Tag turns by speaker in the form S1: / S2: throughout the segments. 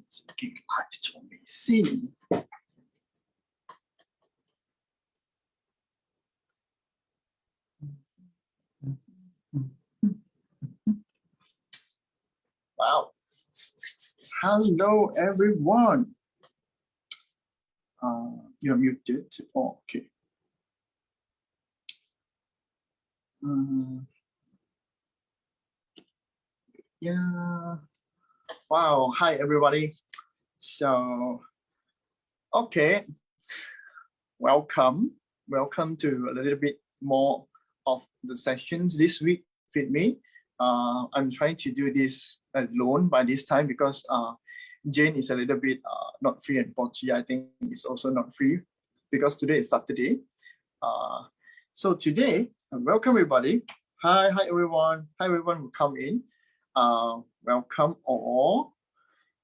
S1: 自己拍咗未先？ Wow. Hello, everyone. You're muted. Oh, okay. Yeah. Wow. Hi, everybody. So, okay. Welcome. Welcome to a little bit more of the sessions this week with me. I'm trying to do this alone by this time because Jane is a little bit not free, and Pochi, I think, is also not free because today is Saturday. So today, welcome everybody. Hi everyone. Hi everyone who come in. Welcome all.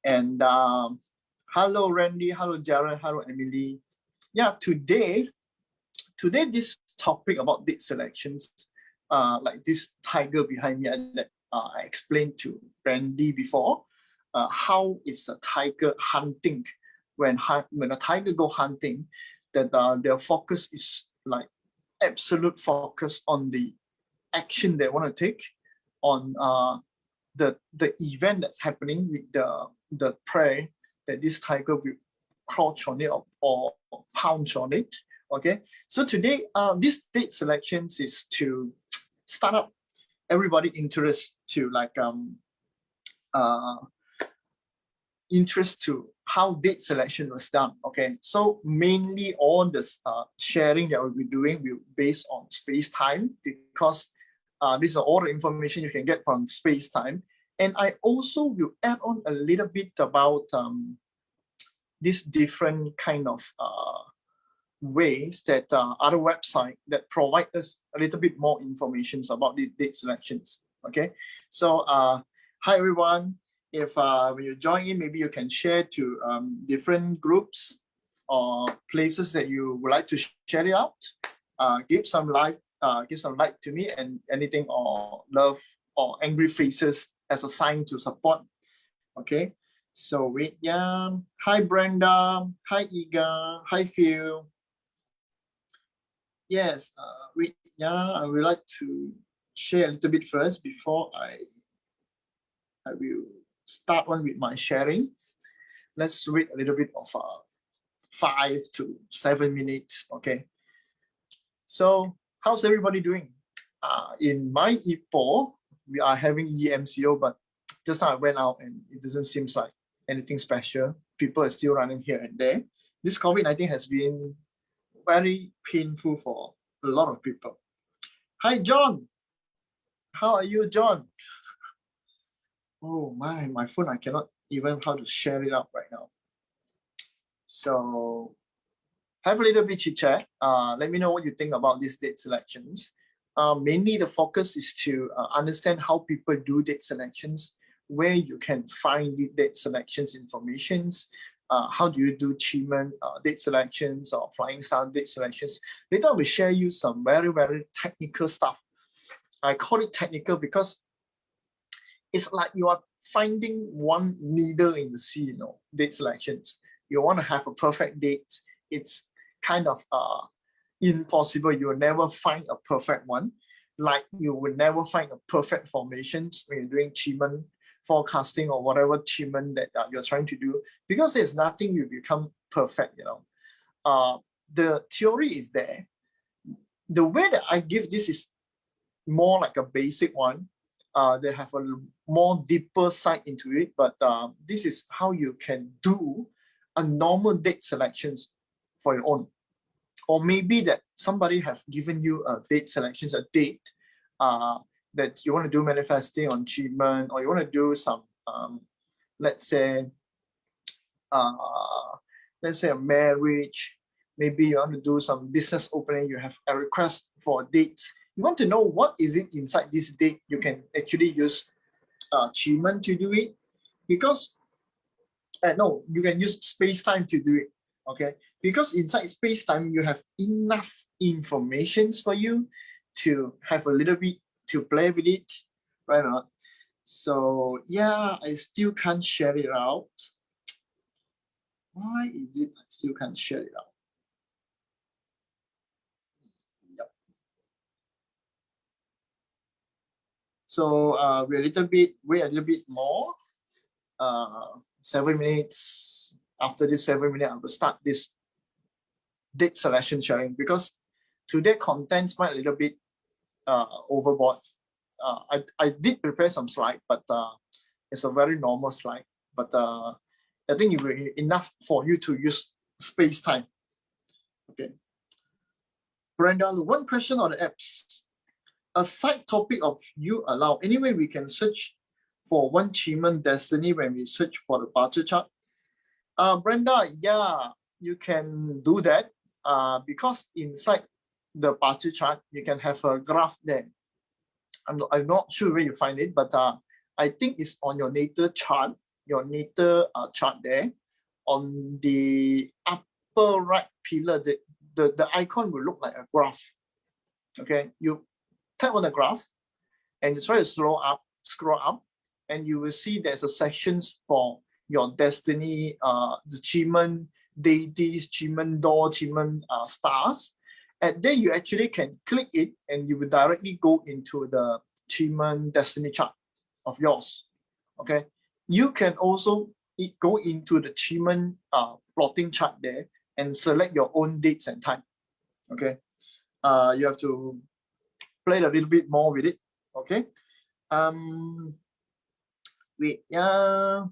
S1: And hello Randy, hello Jared, hello Emily. Yeah, today this topic about date selections, like this tiger behind me that I explained to Randy before. How is a tiger hunting? When a tiger go hunting, that their focus is like absolute focus on the action they want to take, on the event that's happening with the prey that this tiger will crouch on it or pounce on it. Okay, so today this date selections is to start up everybody interest to like interest to how date selection was done. Okay, so mainly all this sharing that we'll be doing will based on Sp8cetime, because these are all the information you can get from Sp8cetime. And I also will add on a little bit about this different kind of ways that other websites that provide us a little bit more information about the date selections. Okay, so hi everyone. If when you join in, maybe you can share to different groups or places that you would like to share it out. Give some like to me, and anything or love or angry faces as a sign to support. Okay, so wait, yeah. Hi Brenda, hi Iga, hi Phil. Yes, I would like to share a little bit first before I will start on with my sharing. Let's read a little bit of 5 to 7 minutes. Okay. So how's everybody doing? In my E4, we are having EMCO, but just now I went out and it doesn't seem like anything special. People are still running here and there. This COVID-19 has been very painful for a lot of people. Hi, John. How are you, John? Oh my phone, I cannot even how to share it out right now. So have a little bit chit chat. Let me know what you think about these date selections. Mainly the focus is to understand how people do date selections, where you can find the date selections informations. How do you do Qimen date selections or Flying Sun date selections? Later I will share you some very, very technical stuff. I call it technical because it's like you are finding one needle in the sea, date selections. You want to have a perfect date. It's kind of impossible. You will never find a perfect one. Like you will never find a perfect formation when you're doing Qimen forecasting or whatever Qimen that you're trying to do, because there's nothing will become perfect. The theory is there. The way that I give this is more like a basic one. They have a more deeper side into it, but this is how you can do a normal date selections for your own. Or maybe that somebody have given you a date selections, a date that you want to do manifesting on Qimen, or you want to do some let's say a marriage. Maybe you want to do some business opening, you have a request for a date. You want to know what is it inside this date. You can actually use Qimen to do it, because no, you can use Sp8cetime to do it. Okay, because inside Sp8cetime you have enough information for you to have a little bit to play with it, right or not? So yeah, I still can't share it out. Why is it I still can't share it out? Yep. So we're a little bit, wait a little bit more. 7 minutes. After this 7 minutes, I will start this date selection sharing, because today contents might a little bit overboard. I did prepare some slide, but it's a very normal slide. But I think it will be enough for you to use Sp8cetime. Okay. Brenda, one question on the apps. A side topic of you allow. Anyway, we can search for one Qimen destiny when we search for the Bazi chart. Brenda, yeah, you can do that. Because inside the Bazi chart, you can have a graph there. I'm not sure where you find it, but I think it's on your natal chart, chart there. On the upper right pillar, the icon will look like a graph. Okay, you tap on the graph and you try to scroll up, and you will see there's a sections for your destiny, the Qimen deities, Qimen door, Qimen stars. And then you actually can click it and you will directly go into the Qimen destiny chart of yours. Okay. You can also go into the Qimen plotting chart there and select your own dates and time. Okay. You have to play a little bit more with it. Okay. Wait, yeah.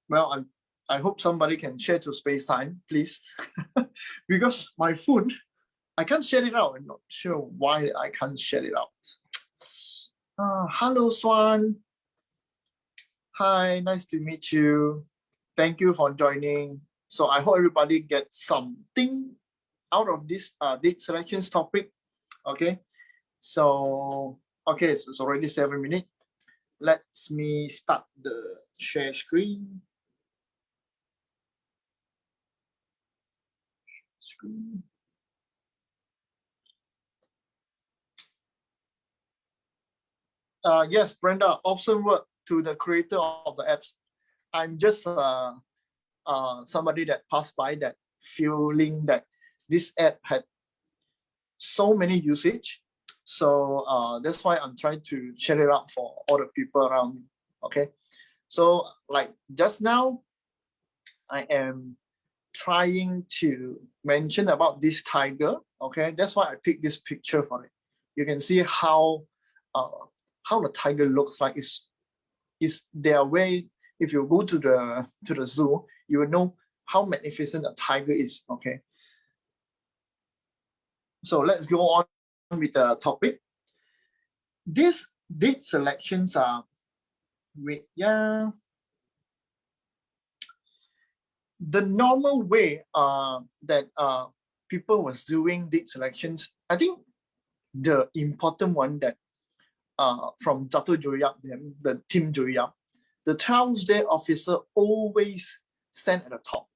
S1: Well, I hope somebody can share to Sp8cetime, please. Because my phone, I can't share it out. I'm not sure why I can't share it out. Hello, Swan. Hi, nice to meet you. Thank you for joining. So I hope everybody gets something out of this date selections topic. Okay. So, okay, so it's already 7 minutes. Let me start the share screen. Yes, Brenda, awesome work to the creator of the apps. I'm just somebody that passed by that feeling that this app had so many usage. So that's why I'm trying to share it out for all the people around me. Okay. So like just now, I am trying to mention about this tiger. Okay, that's why I picked this picture for it. You can see how the tiger looks like. Is their way. If you go to the zoo, you will know how magnificent a tiger is. Okay. So let's go on with the topic. These date selections are the normal way that people was doing date selections. I think the important one that from Dato Joyap, the team Joyap, the 12th day officer always stand at the top.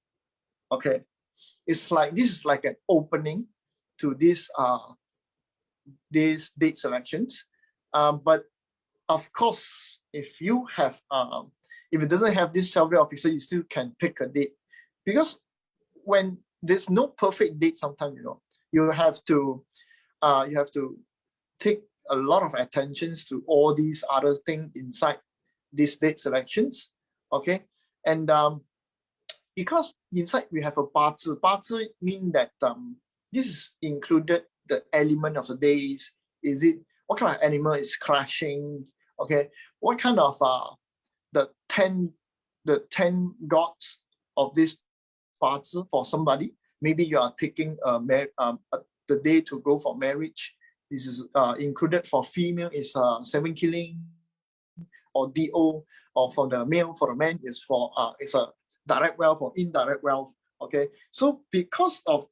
S1: Okay, it's like this is like an opening to these date selections. But of course, if you have if it doesn't have this 12th day officer, you still can pick a date, because when there's no perfect date, sometimes you have to take a lot of attentions to all these other things inside these date selections. Okay, and because inside we have a Bazi. Bazi mean that this is included the element of the days. Is it what kind of animal is crashing? Okay, what kind of the 10 gods of this Bazi for somebody? Maybe you are picking the day to go for marriage. This is included for female is 7 killing or DO, or for the male, for the man is for it's a direct wealth or indirect wealth. Okay, so because of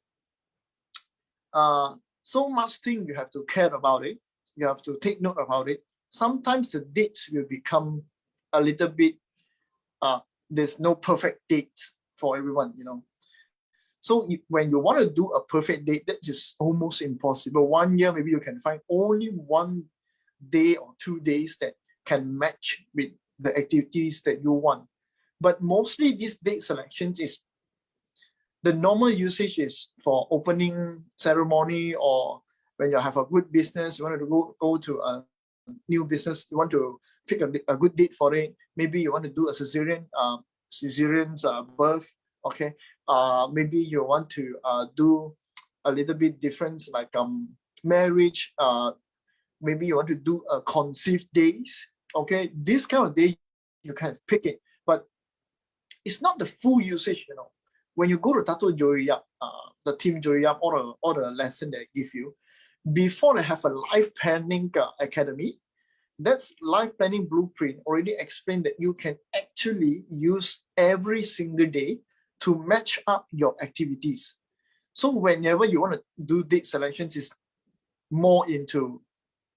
S1: so much thing you have to care about it, you have to take note about it. Sometimes the dates will become a little bit there's no perfect dates for everyone, So when you want to do a perfect date, that is almost impossible. 1 year, maybe you can find only 1 day or 2 days that can match with the activities that you want. But mostly these date selections is the normal usage is for opening ceremony, or when you have a good business, you want to go to a new business, you want to pick a good date for it. Maybe you want to do a cesarean's birth. Okay, maybe you want to do a little bit different, like marriage. Maybe you want to do a conceived days. Okay, this kind of day you can pick it, but it's not the full usage. You know, when you go to Tato Joy Yap, the team Joy Yap, or the lesson they give you, before they have a life planning academy, that's life planning blueprint already explained that you can actually use every single day to match up your activities. So whenever you want to do date selections, is more into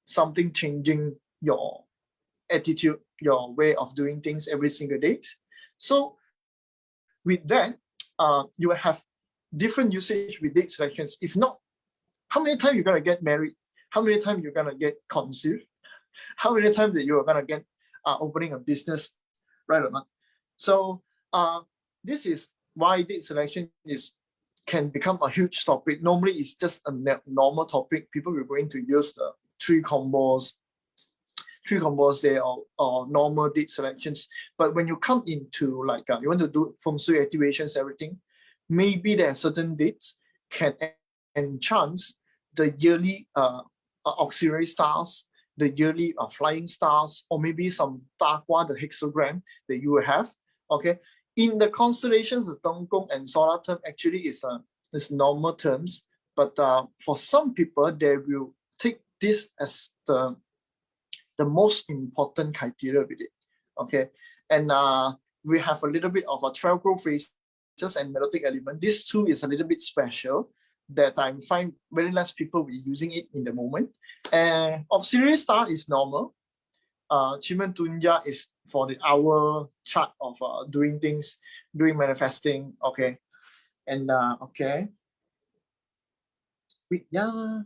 S1: something changing your attitude, your way of doing things every single day. So with that, you will have different usage with date selections. If not, how many times you're gonna get married? How many times you're gonna get conceived? How many times that you're gonna get opening a business, right or not? So this is why date selection can become a huge topic. Normally, it's just a normal topic. People are going to use the three combos there, or normal date selections. But when you come into like you want to do feng shui activations, everything, maybe there are certain dates can enchant the yearly auxiliary stars, the yearly flying stars, or maybe some Daqua, the hexagram that you will have. Okay, in the constellations, the Dongkong and solar term actually is normal terms, but for some people, they will take this as the most important criteria with it. Okay, and we have a little bit of a 12 growth phases and melodic element. This too is a little bit special that I find very less people will be using it in the moment. And auxiliary star is normal. Qimen Tunja is for the hour chart of doing things, doing manifesting. Okay, and okay, yeah,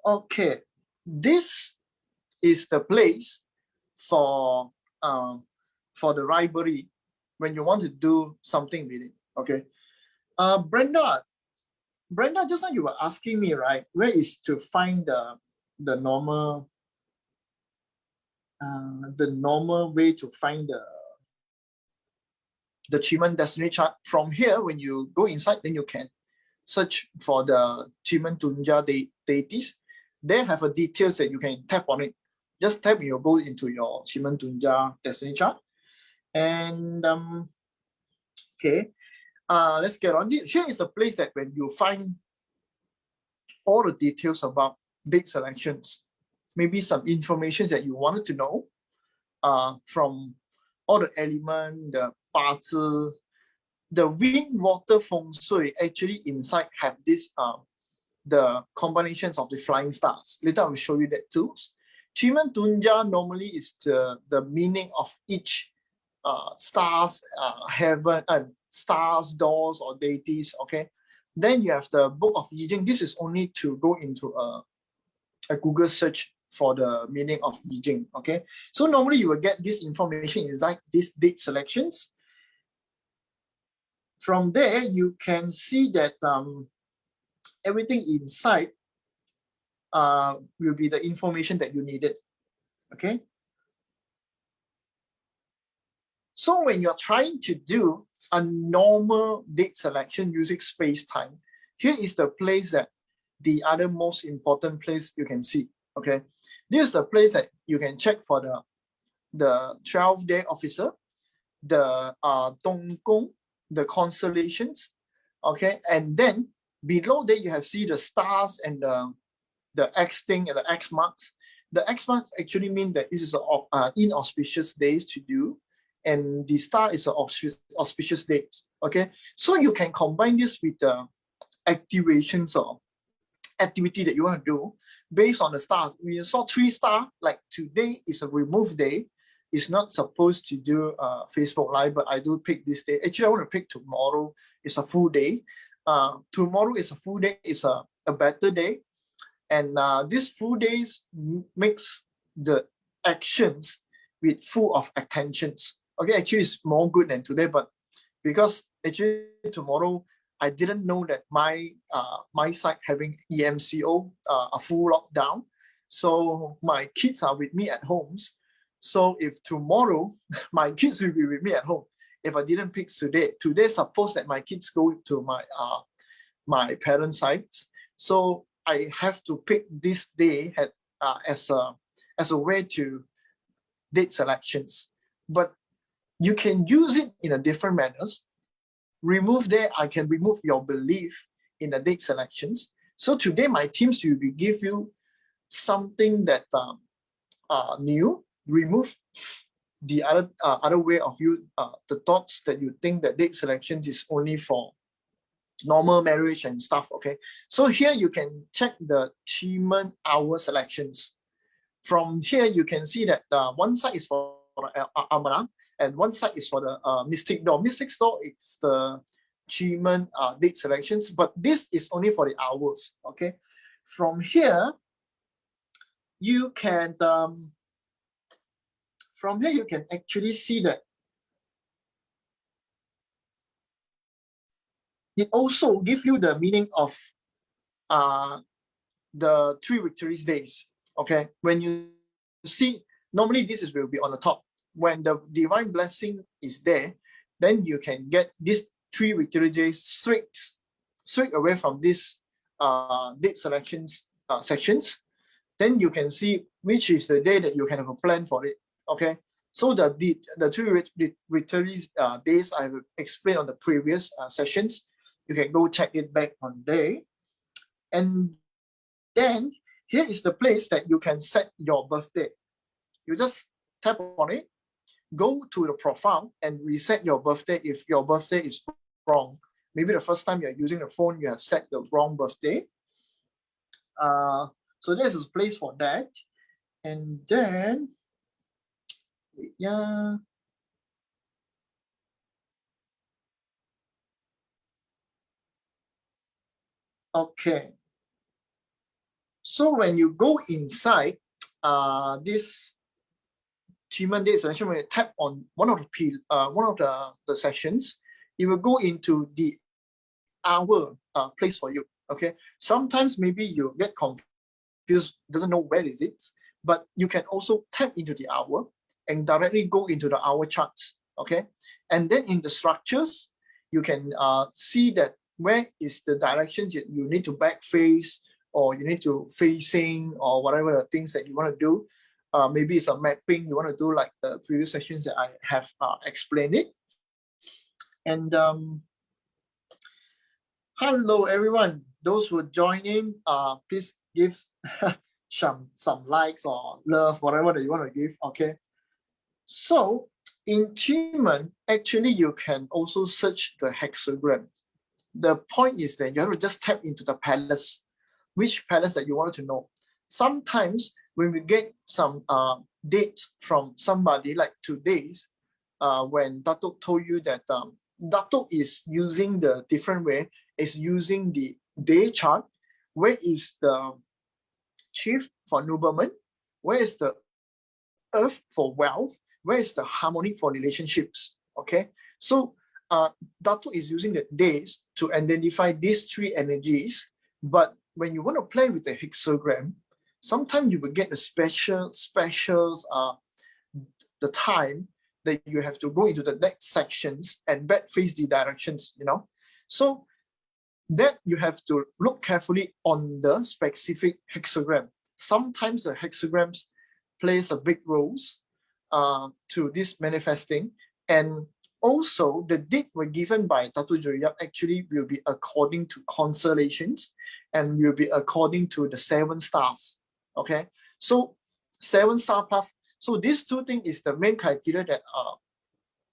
S1: okay. This is the place for the rivalry when you want to do something with it. Okay, Brenda, just now you were asking me, right, where is to find the normal way to find the Qimen destiny chart. From here, when you go inside, then you can search for the Qimen Tunja deities. They have a details that you can tap on it. Just tap, you'll go into your Qimen Tunja destiny chart. And okay, let's get on. Here is the place that when you find all the details about date selections, maybe some information that you wanted to know from all the element, the Bazi, the wind, water, feng shui, actually inside have this the combinations of the flying stars. Later I will show you that too. Qimen Tunja normally is the meaning of each stars, heaven, stars, doors, or deities. Okay, then you have the book of I Ching. This is only to go into a Google search for the meaning of I Ching. Okay, so normally you will get this information is like these date selections. From there, you can see that everything inside will be the information that you needed. Okay. So when you're trying to do a normal date selection using space-time, here is the place that the other most important place you can see. Okay, this is the place that you can check for the 12-day officer, the Dongkong, the constellations. Okay, and then below there you have see the stars and the X thing and the X marks. The X marks actually mean that this is an inauspicious days to do, and the star is an auspicious date. Okay, so you can combine this with the activations or activity that you want to do based on the stars. We saw 3 stars, like today is a remove day. It's not supposed to do Facebook Live, but I do pick this day. Actually, I want to pick tomorrow. It's a full day. Tomorrow is a full day. It's a better day. And these full days makes the actions with full of attentions. Okay, actually it's more good than today, but because actually tomorrow I didn't know that my site having EMCO, a full lockdown. So my kids are with me at homes. So if tomorrow my kids will be with me at home, if I didn't pick today suppose that my kids go to my parents' sites. So I have to pick this day as a way to date selections. But you can use it in a different manners. Remove there, I can remove your belief in the date selections. So today my teams will be give you something that new. Remove the other way of you the thoughts that you think that date selections is only for normal marriage and stuff. Okay, so here you can check the Qimen hour selections. From here you can see that one side is for Amara and one side is for the Mystic Door. Mystic Door is the Qimen date selections, but this is only for the hours. Okay, from here you can actually see that it also gives you the meaning of the 3 victories days. Okay, when you see, normally this will be on the top. When the divine blessing is there, then you can get these 3 victory days straight away from this date selections sections. Then you can see which is the day that you can have a plan for it. Okay, so the 3 victories days I will explain on the previous sessions. You can go check it back on day. And then here is the place that you can set your birthday. You just tap on it, go to the profile and reset your birthday if your birthday is wrong. Maybe the first time you're using the phone, you have set the wrong birthday. So there's a place for that. And then, yeah. Okay. So when you go inside this Qimen date selection, when you tap on one of the sections, it will go into the hour place for you. Okay. Sometimes maybe you get confused, doesn't know where it is, but you can also tap into the hour and directly go into the hour charts. Okay. And then in the structures, you can see that where is the directions you need to back face, or you need to facing, or whatever the things that you want to do. Maybe it's a mapping you want to do, like the previous sessions that I have explained it. And hello everyone, those who are joining, please give some likes or love, whatever that you want to give. Okay, so in Qimen, actually you can also search the hexagram. The point is that you have to just tap into the palace, which palace that you want to know. Sometimes when we get some dates from somebody, like today's, when Datuk told you that Datuk is using the different way, is using the day chart. Where is the chief for nobleman? Where is the earth for wealth? Where is the harmony for relationships? Okay, so Datuk is using the days to identify these 3 energies. But when you want to play with the hexagram, sometimes you will get the specials the time that you have to go into the next sections and back face the directions, So that you have to look carefully on the specific hexagram. Sometimes the hexagrams plays a big roles to this manifesting, and also the date were given by Datuk Joyap actually will be according to constellations and will be according to the 7 stars. Okay, so 7-star path. So these 2 things is the main criteria that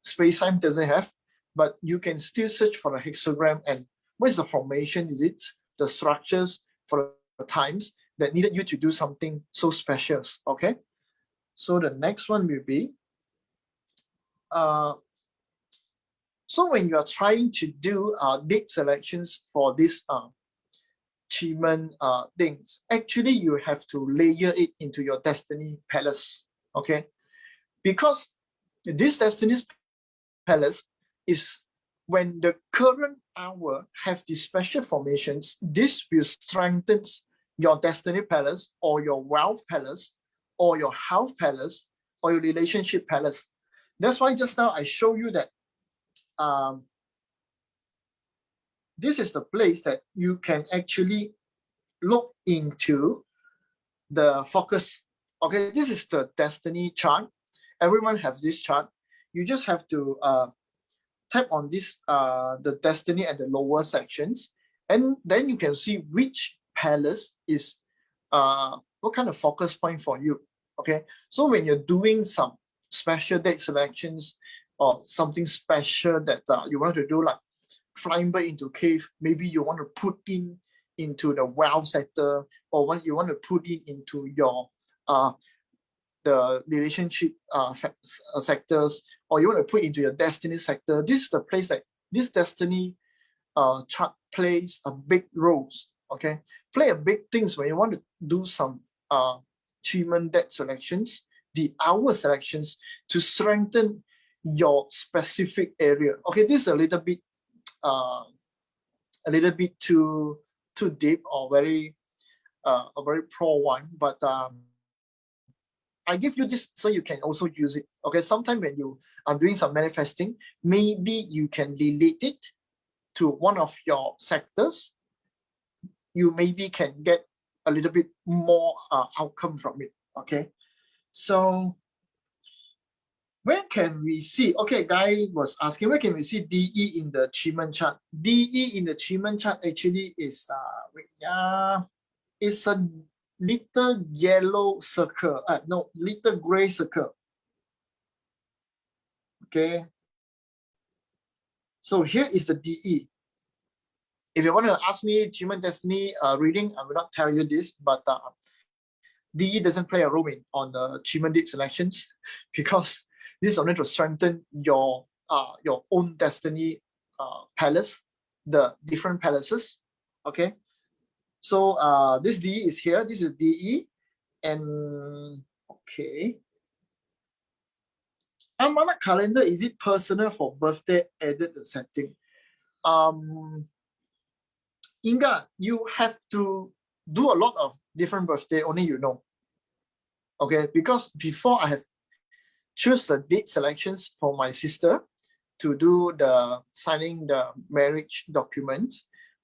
S1: Sp8cetime doesn't have, but you can still search for the hexagram and what is the formation, is it the structures for the times that needed you to do something so special. Okay, so the next one will be so when you are trying to do date selections for this Qimen things, actually you have to layer it into your destiny palace. Okay, because This Destiny's Palace is when the current hour have these special formations, this will strengthen your Destiny Palace or your Wealth Palace or your Health Palace or your Relationship Palace. That's why just now I show you that this is the place that you can actually look into the focus. Okay, this is the Destiny chart. Everyone has this chart. You just have to tap on this the Destiny at the lower sections, and then you can see which palace is what kind of focus point for you. Okay, so when you're doing some special date selections or something special that you want to do, like flying bird into cave, maybe you want to put in into the wealth sector, or what you want to put in into your the relationship sectors, or you want to put into your Destiny sector. This is the place that this Destiny chart plays a big roles. Okay, play a big things when you want to do some Qimen debt selections, the hour selections to strengthen your specific area. Okay, this is a little bit too deep or very a very pro one, but I give you this so you can also use it. Okay, sometimes when you are doing some manifesting, maybe you can relate it to one of your sectors. You maybe can get a little bit more outcome from it. Okay, so where can we see? Okay, Guy was asking, where can we see DE in the Qimen chart? DE in the Qimen chart actually is it's a little yellow circle. No, little gray circle. Okay. So here is the DE. If you want to ask me Qimen Destiny reading, I will not tell you this, but DE doesn't play a role on the Qimen date selections because this is only to strengthen your own Destiny palace, the different palaces. Okay. So this DE is here. This is DE, and okay. Almanac calendar, is it personal for birthday? Added the setting. Inga, you have to do a lot of different birthday, only you know. Okay, because before I have choose the date selections for my sister to do the signing the marriage document.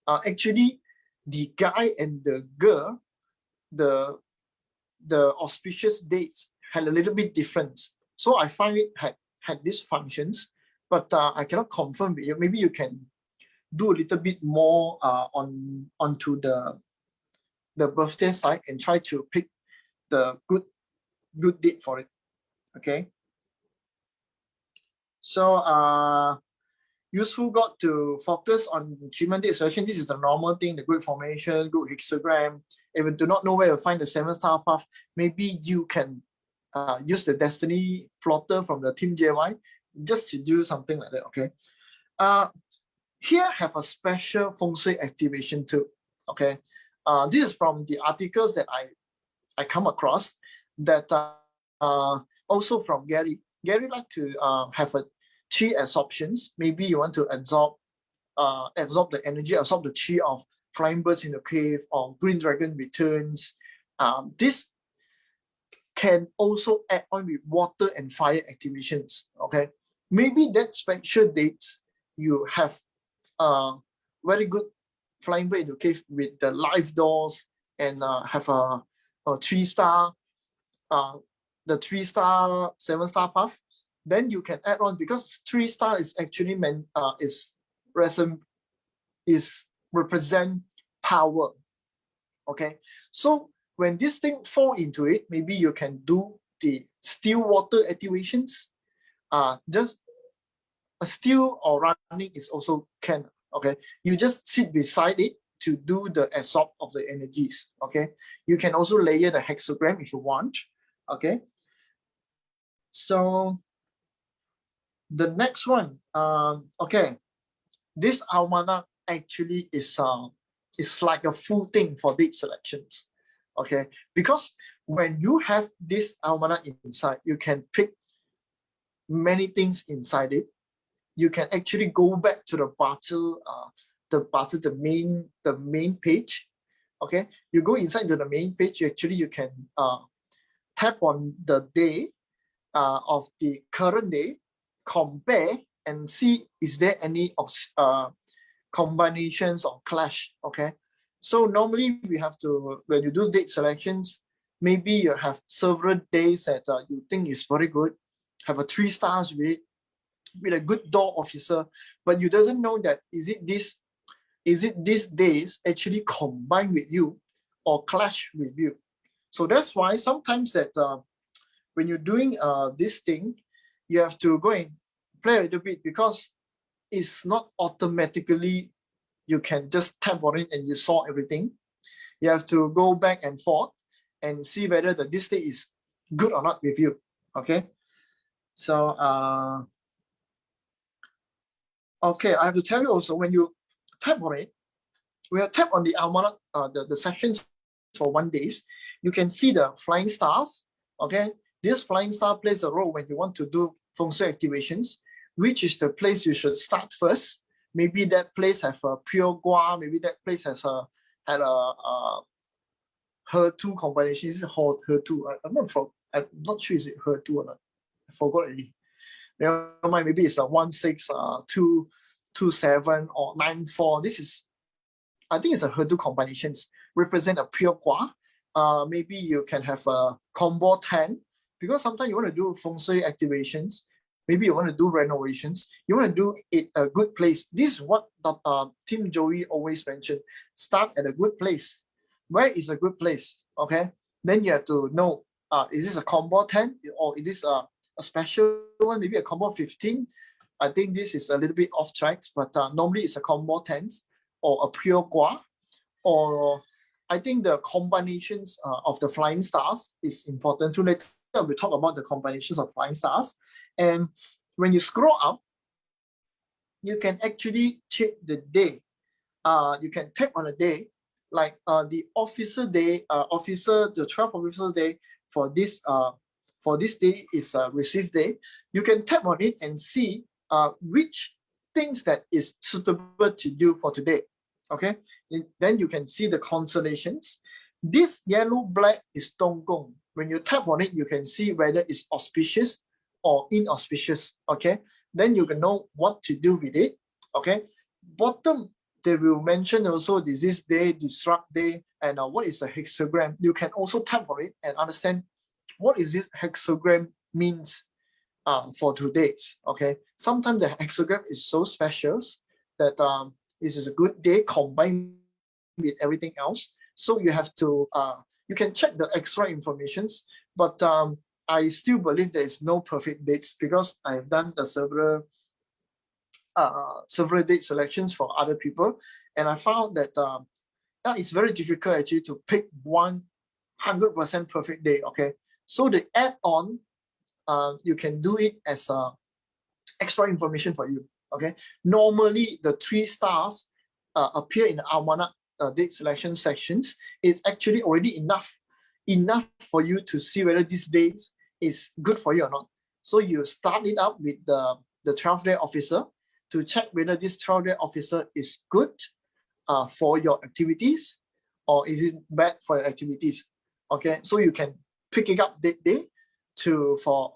S1: Actually, the guy and the girl, the auspicious dates had a little bit different. So I find it had these functions, but I cannot confirm with you. Maybe you can do a little bit more onto the birthday side and try to pick the good date for it. Okay. So useful got to focus on Qimen date selection. This is the normal thing, the grid formation, good hexagram. If you do not know where to find the 7-star path, maybe you can use the Destiny plotter from the Team JY just to do something like that. Okay. Here have a special feng shui activation too. Okay. This is from the articles that I come across that also from Gary. Gary like to have a chi absorptions. Maybe you want to absorb the energy, absorb the chi of flying birds in the cave or green dragon returns. This can also add on with water and fire activations. Okay, maybe that special dates you have very good flying bird in the cave with the live doors and have a 3-star the 3-star 7-star path. Then you can add on, because 3-star is actually meant represent power. Okay, so when this thing fall into it, maybe you can do the still water activations. Just a still or running is also can. Okay, you just sit beside it to do the absorb of the energies. Okay, you can also layer the hexagram if you want. Okay, so the next one, okay, this almanac actually is like a full thing for date selections. Okay, because when you have this almanac inside, you can pick many things inside it. You can actually go back to the Bazi, the main page. Okay, you go inside to the main page. You can tap on the day of the current day, compare and see is there any combinations or clash. Okay, so normally we have to, when you do date selections, maybe you have several days that you think is very good, have a 3 stars with a good door officer, but you doesn't know that is it these days actually combine with you or clash with you. So that's why sometimes that when you're doing this thing, you have to go and play a little bit, because it's not automatically you can just tap on it and you saw everything. You have to go back and forth and see whether this day is good or not with you. Okay, so okay, I have to tell you also, when you tap on it, we have tap on the almanac, the sections for 1 days, you can see the flying stars. Okay, this flying star plays a role when you want to do feng shui activations. Which is the place you should start first? Maybe that place have a pure gua, maybe that place has had a her2 combination. Is it her2? I'm not sure is it her2 or not. I forgot already. Never mind, maybe it's a 1-6-2-7 or 9-4. This is, I think it's a her2 combinations, represent a pure gua. Maybe you can have a combo 10, because sometimes you want to do feng shui activations. Maybe you want to do renovations. You want to do it a good place. This is what Team Joey always mentioned. Start at a good place. Where is a good place? Okay. Then you have to know, is this a combo 10 or is this a special one? Maybe a combo 15. I think this is a little bit off tracks, but normally it's a combo 10s or a pure gua. Or I think the combinations of the flying stars is important too. Later we talk about the combinations of flying stars. And when you scroll up, you can actually check the day. You can tap on a day, like the officer day, the 12 officers day for this day is a received day. You can tap on it and see which things that is suitable to do for today. Okay, then you can see the constellations. This yellow black is Donggong. When you tap on it, you can see whether it's auspicious or inauspicious. Okay, then you can know what to do with it. Okay, bottom they will mention also disease day, disrupt day, and what is a hexagram. You can also tap on it and understand what is this hexagram means for today's. Okay, sometimes the hexagram is so special that this is a good day combined with everything else. So you have to you can check the extra informations, but I still believe there is no perfect dates, because I've done the several date selections for other people, and I found that it's very difficult actually to pick 100% perfect day. Okay, so the add-on, you can do it as extra information for you. Okay, normally the 3 stars appear in the almanac date selection sections. Is actually already enough for you to see whether this date is good for you or not. So you start it up with the 12-day officer to check whether this 12-day officer is good for your activities, or is it bad for your activities. Okay, so you can pick it up that day for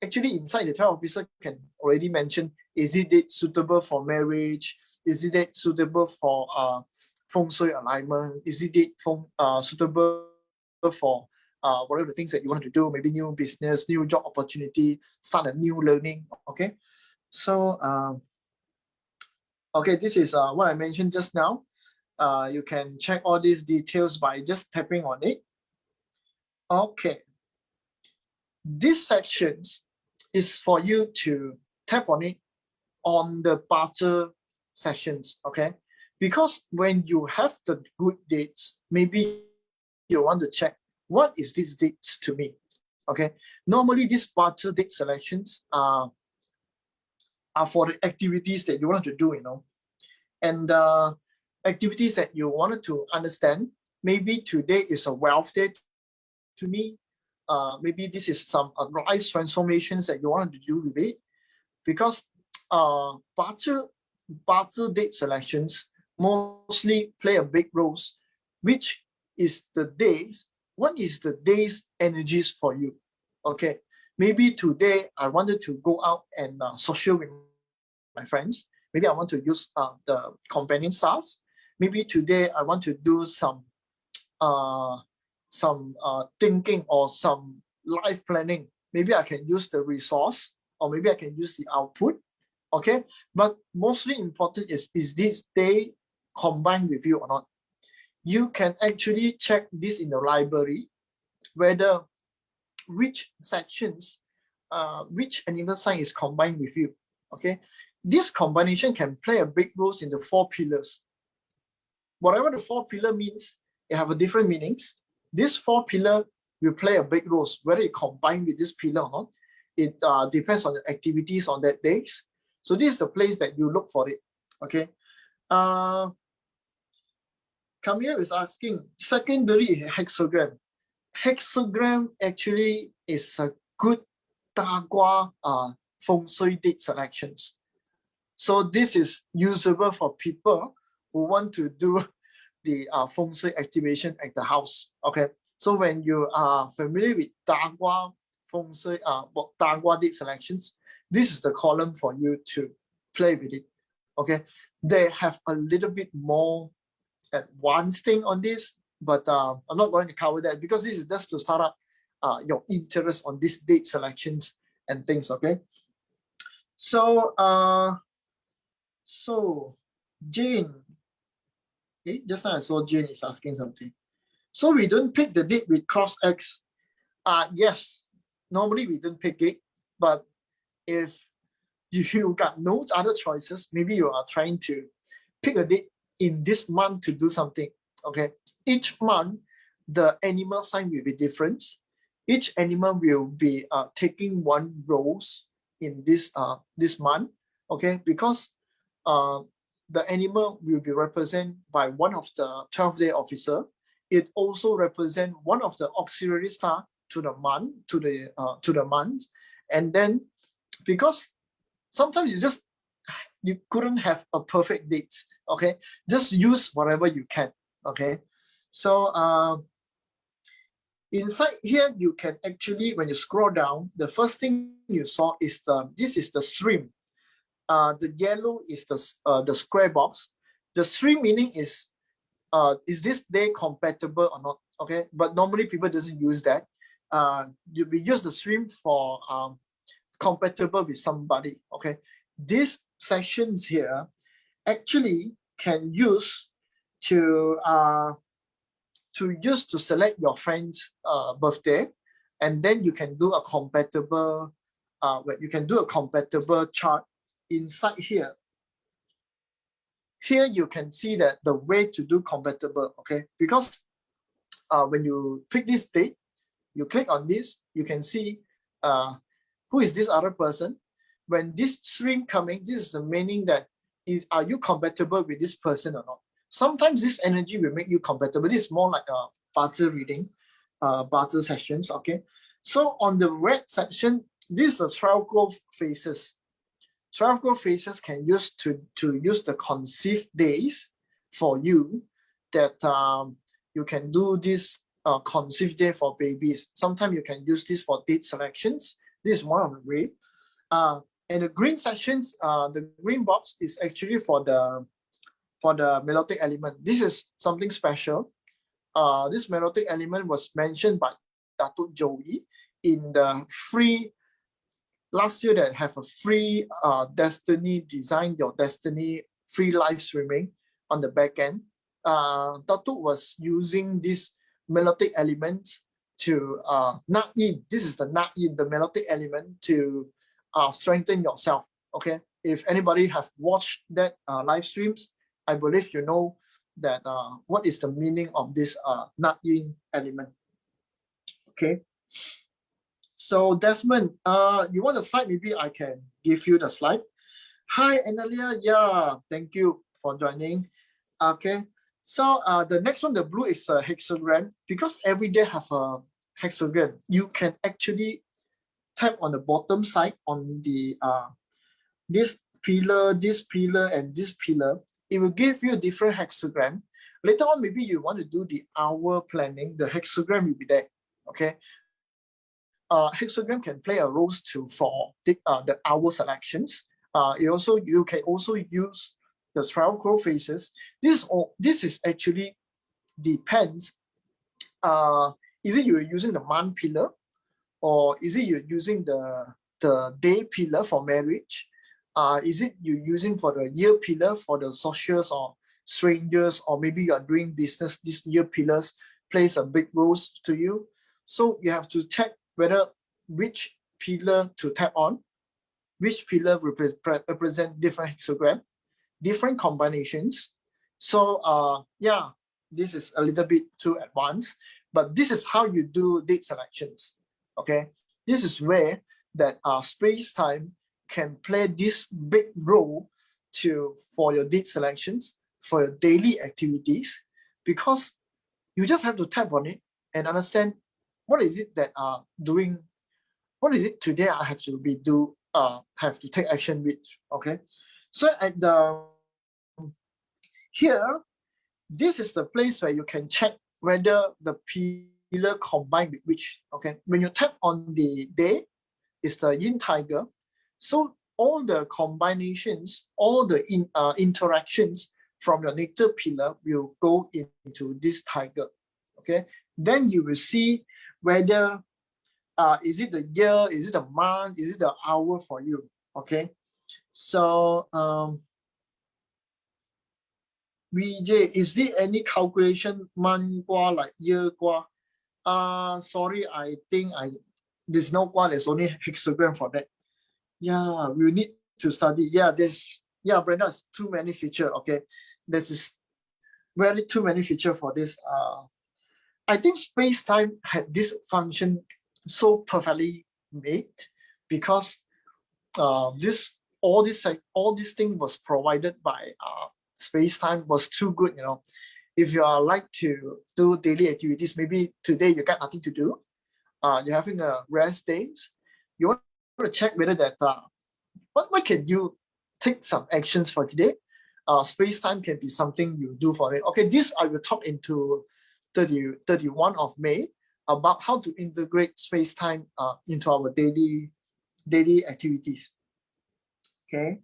S1: actually inside the 12 officer can already mention, is it date suitable for marriage? Is it date suitable for feng shui alignment? Is it date suitable for whatever the things that you want to do, maybe new business, new job opportunity, start a new learning. Okay, so okay, this is what I mentioned just now. You can check all these details by just tapping on it. Okay, these sections is for you to tap on it on the Bazi sessions. Okay, because when you have the good dates, maybe you want to check what is these dates to me. Okay, normally these Bazi date selections are for the activities that you want to do, and activities that you wanted to understand. Maybe today is a wealth day to me. maybe this is some life transformations that you want to do with it, because Bazi date selections mostly play a big roles, which is the days, what is the day's energies for you? Okay, maybe today I wanted to go out and social with my friends. Maybe I want to use the companion stars. Maybe today I want to do some thinking or some life planning. Maybe I can use the resource, or maybe I can use the output. Okay, but mostly important is this day combined with you or not? You can actually check this in the library, whether which sections, which animal sign is combined with you. Okay, this combination can play a big role in the 4 pillars. Whatever the 4 pillar means, they have a different meanings. This 4 pillar will play a big role, whether it combined with this pillar or not. It depends on the activities on that days. So this is the place that you look for it. Okay. Camille is asking, secondary hexagram. Hexagram actually is a good Dagua feng shui date selections. So this is usable for people who want to do the feng shui activation at the house. Okay. So when you are familiar with Dagua feng shui, Dagua date selections, this is the column for you to play with it. Okay. They have a little bit more advanced thing on this, but I'm not going to cover that because this is just to start up your interest on these date selections and things. Okay. So Jane, just now I saw Jane is asking something. So we don't pick the date with cross X. Yes, normally we don't pick it, but if you got no other choices, maybe you are trying to pick a date in this month to do something. Okay, each month the animal sign will be different. Each animal will be taking one roles in this month. Okay, because the animal will be represented by one of the 12-day officer. It also represents one of the auxiliary star to the month, to the month. And then because sometimes you couldn't have a perfect date. Okay, just use whatever you can. Okay, so inside here you can actually, when you scroll down, the first thing you saw is this is the stream. The yellow is the square box. The stream meaning is this day compatible or not? Okay, but normally people doesn't use that. We use the stream for compatible with somebody. Okay, these sections here actually can use to select your friend's birthday, and then you can do a compatible chart inside here. Here you can see that the way to do compatible. Okay, because when you pick this date, you click on this, you can see who is this other person. When this stream coming, this is the meaning that are you compatible with this person or not? Sometimes this energy will make you compatible. This is more like a Bazi reading, Bazi sessions. Okay, so on the red section, this is the 12 growth phases. 12 growth phases can use to use the conceived days for you, that you can do this conceived day for babies. Sometimes you can use this for date selections. This is one of the way. And the green sections, the green box is actually for the melodic element. This is something special. This melodic element was mentioned by Datuk Joey in the free last year that have a free Destiny Design Your Destiny free live streaming on the back end. Datuk was using this melodic element to knock in. This is the knock in, the melodic element to strengthen yourself. Okay, if anybody have watched that live streams, I believe you know that what is the meaning of this knock in element. Okay, so Desmond, you want a slide? Maybe I can give you the slide. Hi Analia, yeah, thank you for joining. Okay, so the next one, the blue, is a hexagram, because every day have hexagram, you can actually tap on the bottom side on the this pillar, and this pillar. It will give you a different hexagram. Later on, maybe you want to do the hour planning, the hexagram will be there. Okay. Hexagram can play a role for the hour selections. You can also use the 12 crow faces. This is actually depends. Is it you're using the month pillar, or is it you're using the day pillar for marriage? Is it you using for the year pillar for the socials or strangers, or maybe you are doing business? These year pillars plays a big role to you. So you have to check whether which pillar to tap on, which pillar represent different hexagram, different combinations. So yeah, this is a little bit too advanced, but this is how you do date selections. Okay, this is where that space-time can play this big role for your date selections, for your daily activities, because you just have to tap on it and understand what is it that doing, what is it today I have to have to take action with. Okay, so at the here, this is the place where you can check whether the pillar combined with which. Okay, when you tap on the day, it's the yin tiger. So all the combinations, all the interactions from your nectar pillar will go into this tiger. Okay, then you will see whether is it the year, is it the month, is it the hour for you. Okay, so VJ, is there any calculation month qua like year qua? Sorry, I think there's no qua, there's only hexagram for that. Yeah, we need to study. Yeah, Brenda, it's too many feature. Okay, this is very too many feature for this. I think space-time had this function so perfectly made because all this thing was provided by space-time was too good. If you are like to do daily activities, maybe today you got nothing to do, you're having a rest days, you want to check whether that what can you take some actions for today. Space-time can be something you do for it. Okay, this I will talk into 31 of May about how to integrate space-time into our daily activities. Okay,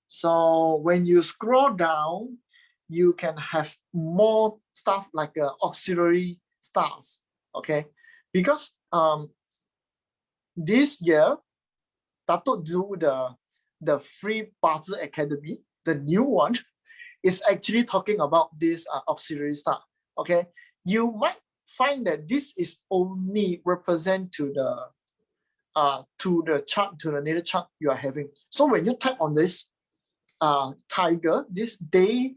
S1: so when you scroll down, you can have more stuff like auxiliary stars. Okay, because this year Dato do the free Bazi Academy, the new one, is actually talking about this auxiliary star. Okay, you might find that this is only represent to the chart, to the native chart you are having. So when you tap on this tiger, this day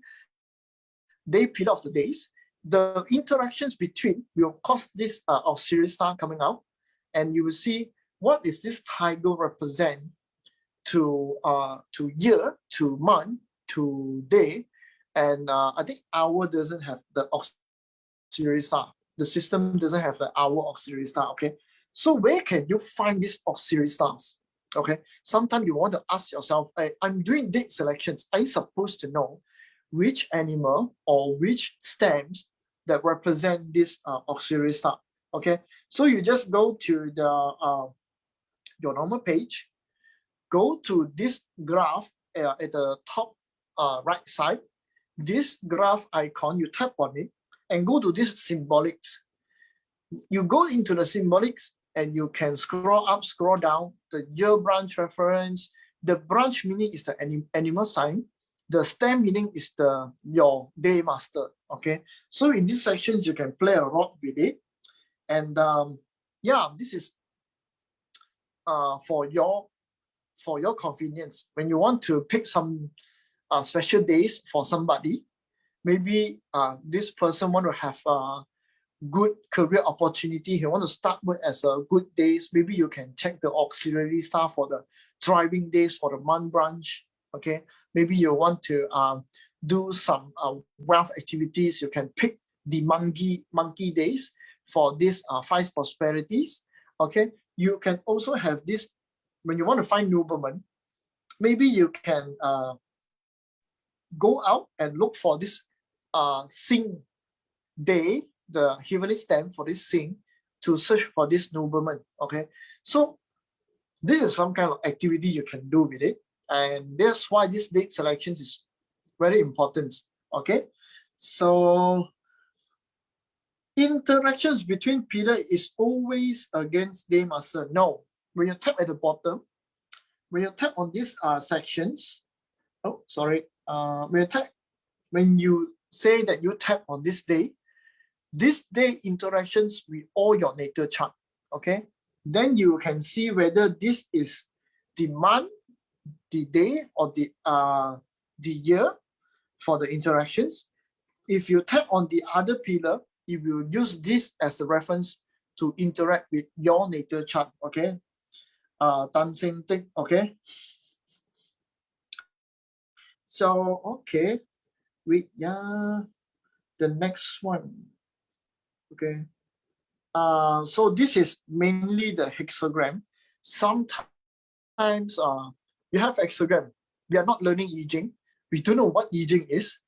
S1: pillar of the days, the interactions between will cause this auxiliary star coming out, and you will see what is this tiger represent to year, to month, to day, and I think hour doesn't have the auxiliary star. The system doesn't have the hour auxiliary star. Okay, so where can you find these auxiliary stars? Okay, sometimes you want to ask yourself, hey, I'm doing date selections. Are you supposed to know which animal or which stems that represent this auxiliary star? Okay, so you just go to the your normal page, go to this graph at the top right side, this graph icon, you tap on it and go to this symbolics. You go into the symbolics and you can scroll up, scroll down, the year branch reference. The branch meaning is the animal sign. The stem meaning is your day master. Okay, so in this section you can play a lot with it, and yeah, this is for your convenience. When you want to pick some special days for somebody, maybe this person want to have a good career opportunity, he want to start with as a good days, maybe you can check the auxiliary star for the driving days for the month branch. Okay, maybe you want to do some wealth activities, you can pick the monkey days. for this 5 prosperities. Okay, you can also have this when you want to find noblemen. Maybe you can go out and look for this Sing day, the heavenly stamp for this Sing, to search for this nobleman. Okay, so this is some kind of activity you can do with it, and that's why this date selections is very important. Okay, so interactions between pillar is always against day master. No, when you tap at the bottom, when you tap on these sections, oh sorry, when you say that you tap on this day interactions with all your natal chart. Okay, then you can see whether this is the month, the day, or the year for the interactions. If you tap on the other pillar, it will use this as a reference to interact with your natal chart. Okay, dancing thing. Okay, so okay, the next one. Okay, so this is mainly the hexagram. Sometimes you have hexagram. We are not learning I Ching. We don't know what I Ching is.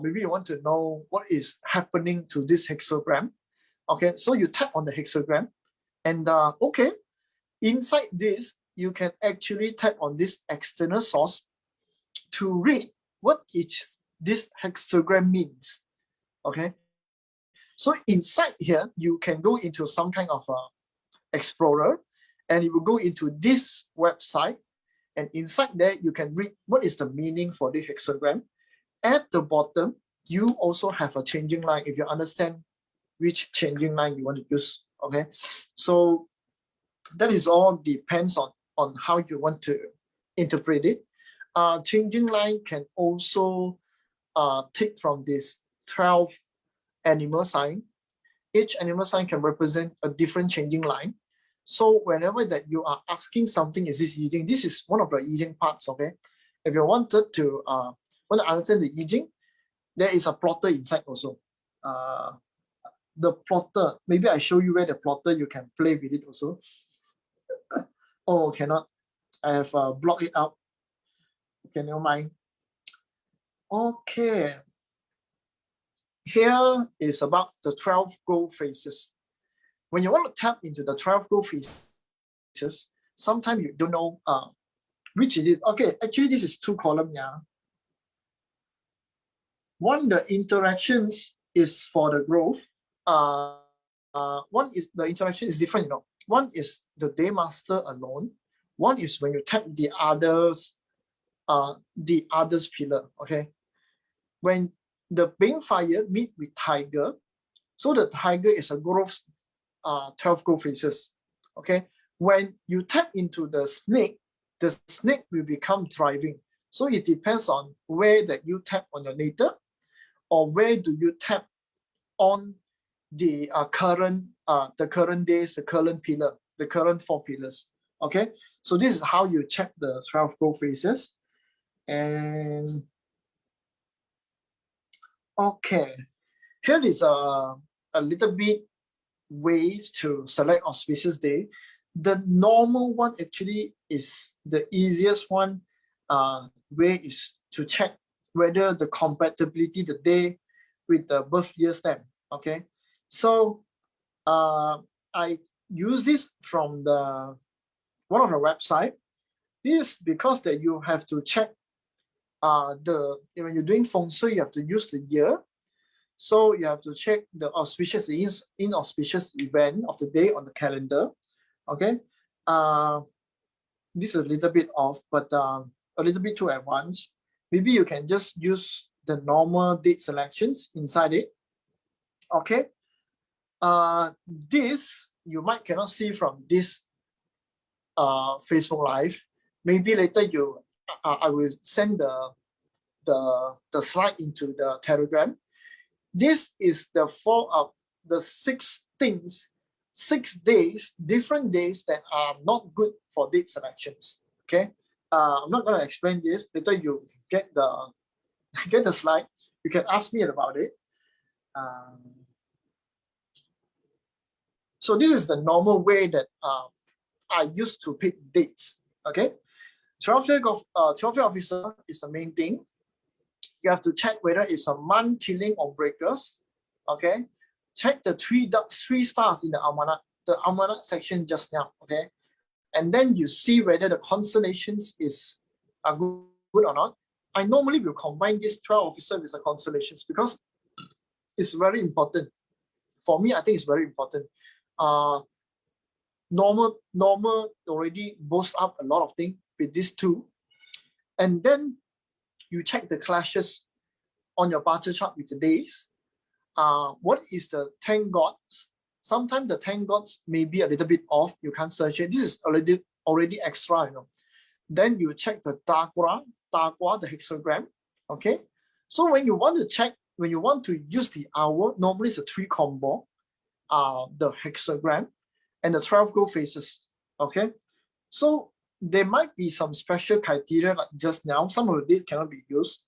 S1: Maybe you want to know what is happening to this hexagram. Okay, so you tap on the hexagram, and okay, inside this you can actually tap on this external source to read what each this hexagram means. Okay, so inside here you can go into some kind of explorer, and it will go into this website, and inside there you can read what is the meaning for the hexagram. At the bottom you also have a changing line if you understand which changing line you want to use. Okay, so that is all depends on how you want to interpret it. Changing line can also take from this 12 animal sign. Each animal sign can represent a different changing line. So whenever that you are asking something, is this I Ching? This is one of the I Ching parts. Okay, if you wanted to want to understand the I Ching, there is a plotter inside also. The plotter, maybe I show you where the plotter, you can play with it also. Oh, cannot. I have blocked it out. Okay, never mind. Okay. Here is about the 12 gold faces. When you want to tap into the 12 gold faces, sometimes you don't know which it is. Okay, actually this is 2 columns. Yeah. One, the interactions is for the growth. One is the interaction is different. One is the day master alone. One is when you tap the others pillar. Okay, when the Bing Fire meet with Tiger, so the Tiger is a growth 12 growth faces. Okay, when you tap into the snake will become thriving. So it depends on where that you tap on your natal, or where do you tap on the current days, the current pillar, the current 4 pillars. Okay, so this is how you check the 12 growth faces. And okay, here is a little bit ways to select auspicious day. The normal one actually is the easiest one. Way is to check whether the compatibility the day with the birth year stamp. Okay, so I use this from the one of the website. This because that you have to check when you're doing feng shui, you have to use the year. So you have to check the auspicious inauspicious event of the day on the calendar. Okay, this is a little bit off, but a little bit too advanced. Maybe you can just use the normal date selections inside it. Okay, this you might cannot see from this Facebook Live. Maybe later I will send the slide into the Telegram. This is the 6 things, 6 days, different days that are not good for date selections. Okay, I'm not going to explain this. Later you get the slide. You can ask me about it. So this is the normal way that I used to pick dates. Okay, 12-year officer is the main thing. You have to check whether it's a month, killing, or breakers. Okay, check the three stars in the almanac section just now. Okay, and then you see whether the constellations are good or not. I normally will combine this 12 officer with the constellations because it's very important. For me, I think it's very important. Normal already boasts up a lot of things with these two. And then you check the clashes on your bar chart with the days. What is the 10 gods? Sometimes the 10 gods may be a little bit off. You can't search it. This is already extra, you know. Then you check the taqwa, the hexagram. Okay. So when you want to check, when you want to use the hour, normally it's a 3 combo, the hexagram and the 12 gold faces. Okay. So there might be some special criteria like just now. Some of these cannot be used.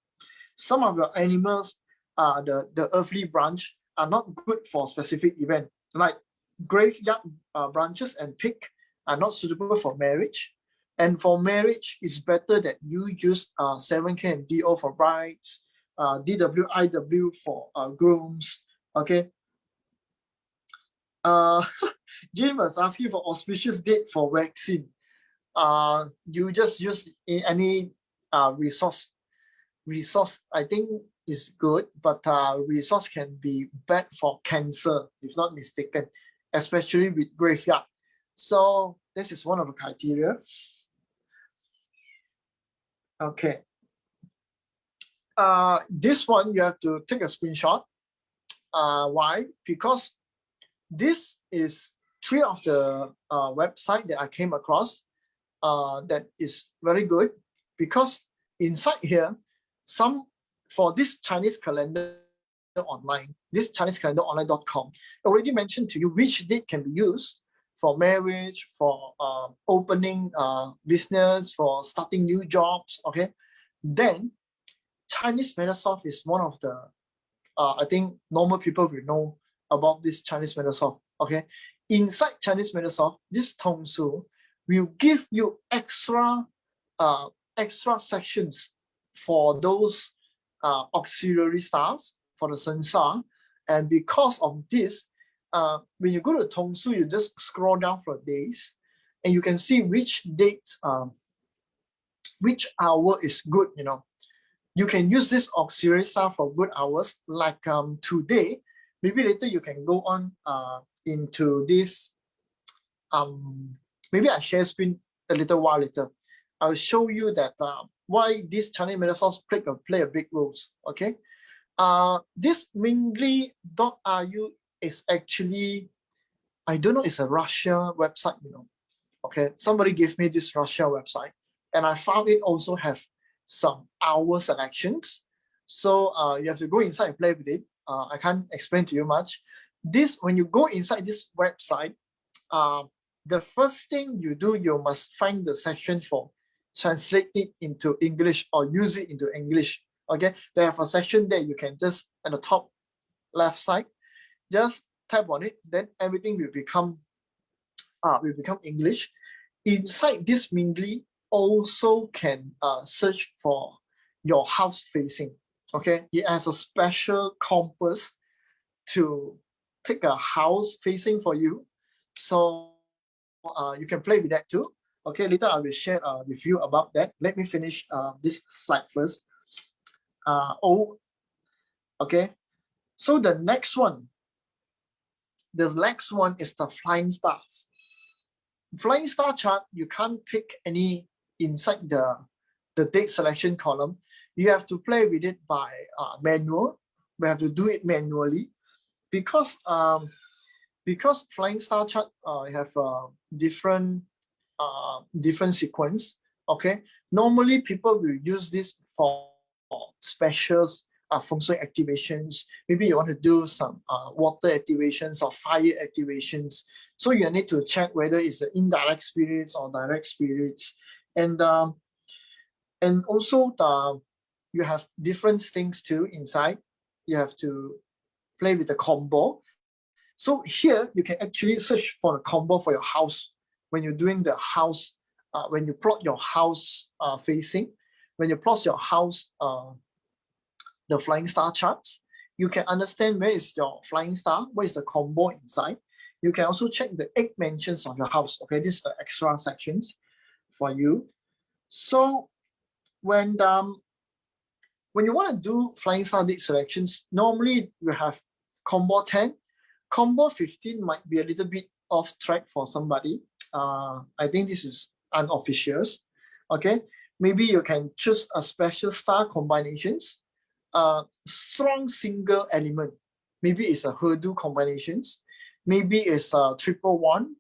S1: Some of the animals, the earthly branch, are not good for specific event. Like graveyard branches and pig are not suitable for marriage. And for marriage, it's better that you use 7K and DO for brides, DWIW for grooms. Okay. Jim was asking for auspicious date for vaccine. You just use any resource. Resource, I think, is good, but resource can be bad for cancer, if not mistaken, especially with graveyard. So this is one of the criteria. Okay. This one you have to take a screenshot. Why? Because this is 3 of the website that I came across that is very good, because inside here, for this Chinese calendar online, this Chinese calendar online.com already mentioned to you which date can be used for marriage, for opening business, for starting new jobs. Okay, then Chinese Metasoft is one of the I think normal people will know about this Chinese Metasoft. Okay, inside Chinese Metasoft, this Tongsu will give you extra sections for those auxiliary stars for the Sensar. And because of this, when you go to Tongsu, you just scroll down for days and you can see which dates, which hour is good, you know. You can use this auxiliary star for good hours, like today. Maybe later you can go on into this. Maybe I share screen a little while later. I'll show you that why this Chinese metaphors play a big role. Okay, this mingli.ru is actually, I don't know, it's a Russia website, you know. Okay, somebody gave me this Russia website, and I found it also have some hour selections. So you have to go inside and play with it. I can't explain to you much. This, when you go inside this website, the first thing you do, you must find the section for translate it into English or use it into English. Okay, they have a section there. You can just at the top left side, just tap on it. Then everything will become English. Inside this Mingli also can search for your house facing. Okay, it has a special compass to take a house facing for you. So you can play with that too. Okay, later I will share with you about that. Let me finish this slide first. Okay. So the next one is the flying stars. Flying star chart, you can't pick any inside the date selection column. You have to play with it by manual. We have to do it manually because flying star chart have a different sequence. Okay, normally people will use this for specials, feng shui activations. Maybe you want to do some water activations or fire activations. So you need to check whether it's the indirect spirits or direct spirits, and also you have different things too inside. You have to play with the combo. So here you can actually search for a combo for your house when you're doing the house, when you plot your house facing, when you plot your house, the flying star charts, you can understand where is your flying star, what is the combo inside. You can also check the 8 mentions of your house. Okay, this is the extra sections for you. So when you want to do flying star date selections, normally you have combo 10. Combo 15 might be a little bit off track for somebody. I think this is unofficial. Okay, maybe you can choose a special star combinations, strong single element. Maybe it's a Herdu combinations. Maybe it's a 111.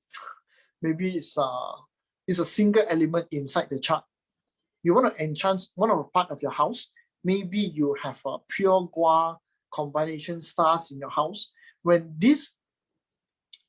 S1: Maybe it's a single element inside the chart. You want to enhance one of the part of your house. Maybe you have a pure Gua combination stars in your house. When this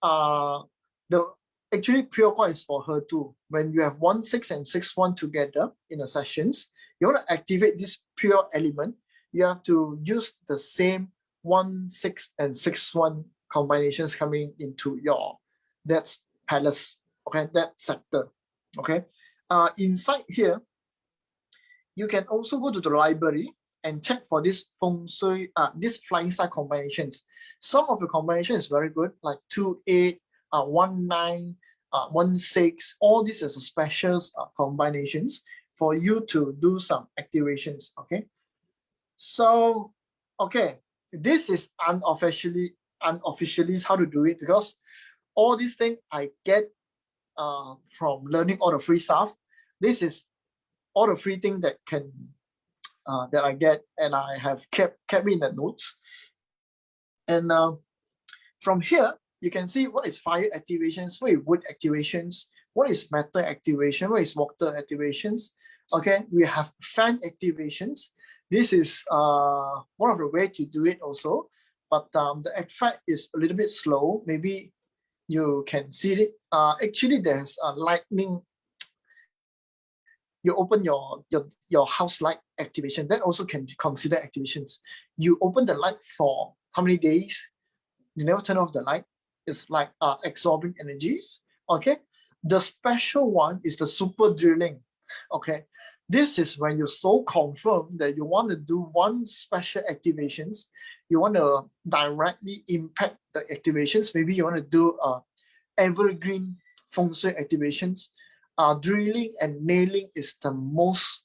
S1: actually pure Gua is for her too. When you have 1, 6 and 6, 1 together in the sessions, you want to activate this pure element. You have to use the same 1, 6 and 6, 1 combinations coming into your that's palace. Okay, that sector. Okay, inside here, you can also go to the library and check for this feng shui, this flying star combinations. Some of the combination is very good, like 2, 8, 1, 9, 1, 6. All these are special combinations for you to do some activations. Okay, so okay, this is unofficially how to do it, because all these things I get from learning all the free stuff. This is all the free thing that can that I get, and I have kept in the notes. And from here, you can see what is fire activations, what is wood activations, what is metal activation, what is water activations. Okay, we have fan activations. This is one of the way to do it also, but the effect is a little bit slow. Maybe you can see it. Actually, there's a lightning. You open your house light activation, that also can be considered activations. You open the light for how many days? You never turn off the light. It's like absorbing energies. Okay, the special one is the super drilling. Okay, this is when you're so confirmed that you want to do one special activations. You want to directly impact the activations. Maybe you want to do evergreen feng shui activations. Drilling and nailing is the most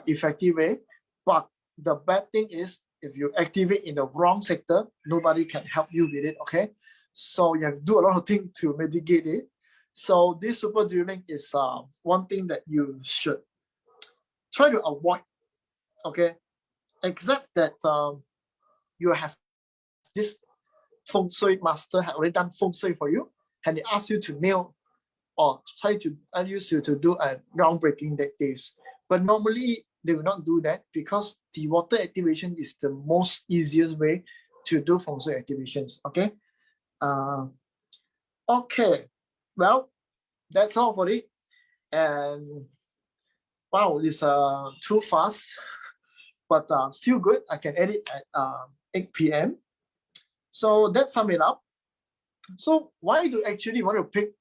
S1: effective way, but the bad thing is if you activate in the wrong sector, nobody can help you with it. Okay, so you have to do a lot of things to mitigate it. So this super drilling is one thing that you should try to avoid. Okay, except that you have this feng shui master have already done feng shui for you, and they ask you to nail or try to use you to do a groundbreaking that days. But normally they will not do that, because the water activation is the most easiest way to do feng shui activations. Okay. Okay. Well, that's all for it. And wow, it's too fast, but still good. I can edit at 8 p.m. So that sum it up. So why do you actually want to pick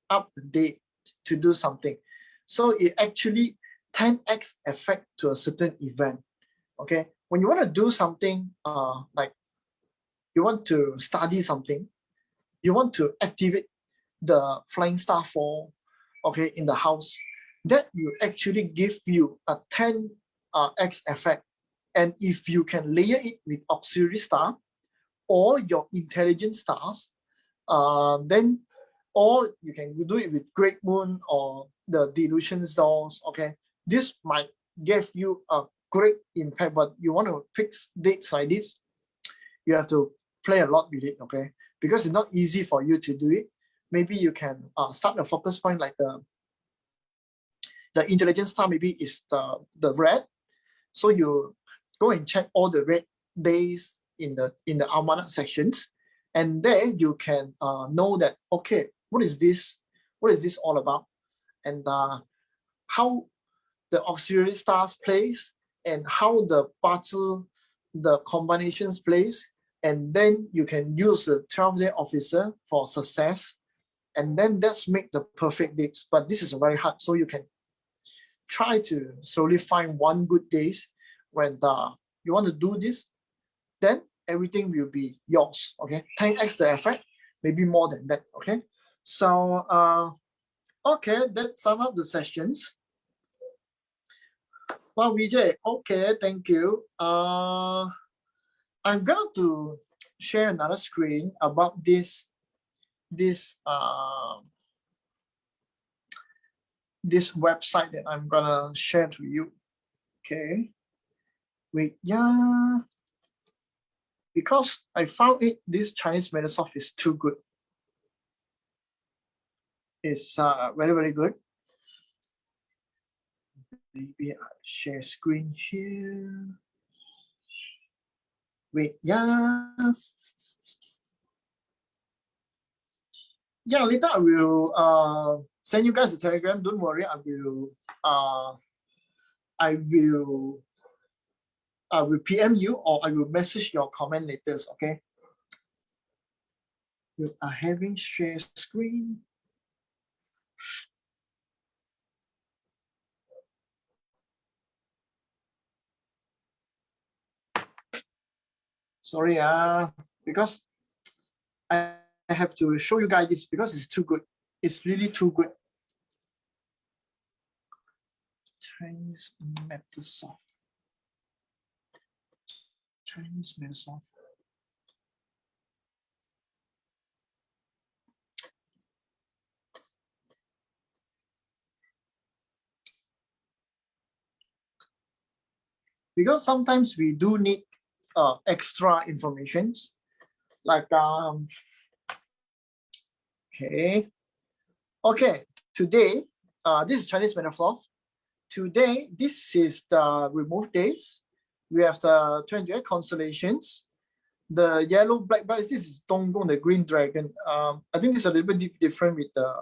S1: up the date to do something? So it actually 10x effect to a certain event. Okay, when you want to do something, like you want to study something, you want to activate the flying star fall, okay, in the house, that will actually give you a 10x effect. And if you can layer it with auxiliary star or your intelligent stars, then, or you can do it with great moon or the delusions dolls. Okay, this might give you a great impact, but you want to pick dates like this, you have to play a lot with it. Okay, because it's not easy for you to do it. Maybe you can start a focus point like the intelligence star, maybe is the red. So you go and check all the red days in the almanac sections, and there you can know that, okay, what is this all about, and how the auxiliary stars plays, and how the battle, the combinations plays, and then you can use the 12-day officer for success, and then that's make the perfect dates. But this is very hard, so you can try to slowly find one good days when you want to do this, then everything will be yours. Okay, 10x the effect, maybe more than that. Okay, so okay, that sum up the sessions. Well, Vijay, okay, thank you. I'm going to share another screen about this website that I'm gonna share to you. Okay, wait, yeah, because I found this Chinese Metasoft is too good. It's very, very good. Maybe I share screen here. Wait, yeah. Yeah, later I will send you guys a Telegram. Don't worry, I will PM you, or I will message your comment later. Okay. You are having share screen. Sorry, because I have to show you guys this because it's too good. It's really too good. Chinese Metasoft. Chinese Metasoft. Because sometimes we do need extra informations, like okay, today this is Chinese Metasoft. Today this is the remove dates. We have the 28 constellations. The yellow black bars, this is Dongdong, the green dragon. I think it's a little bit different with the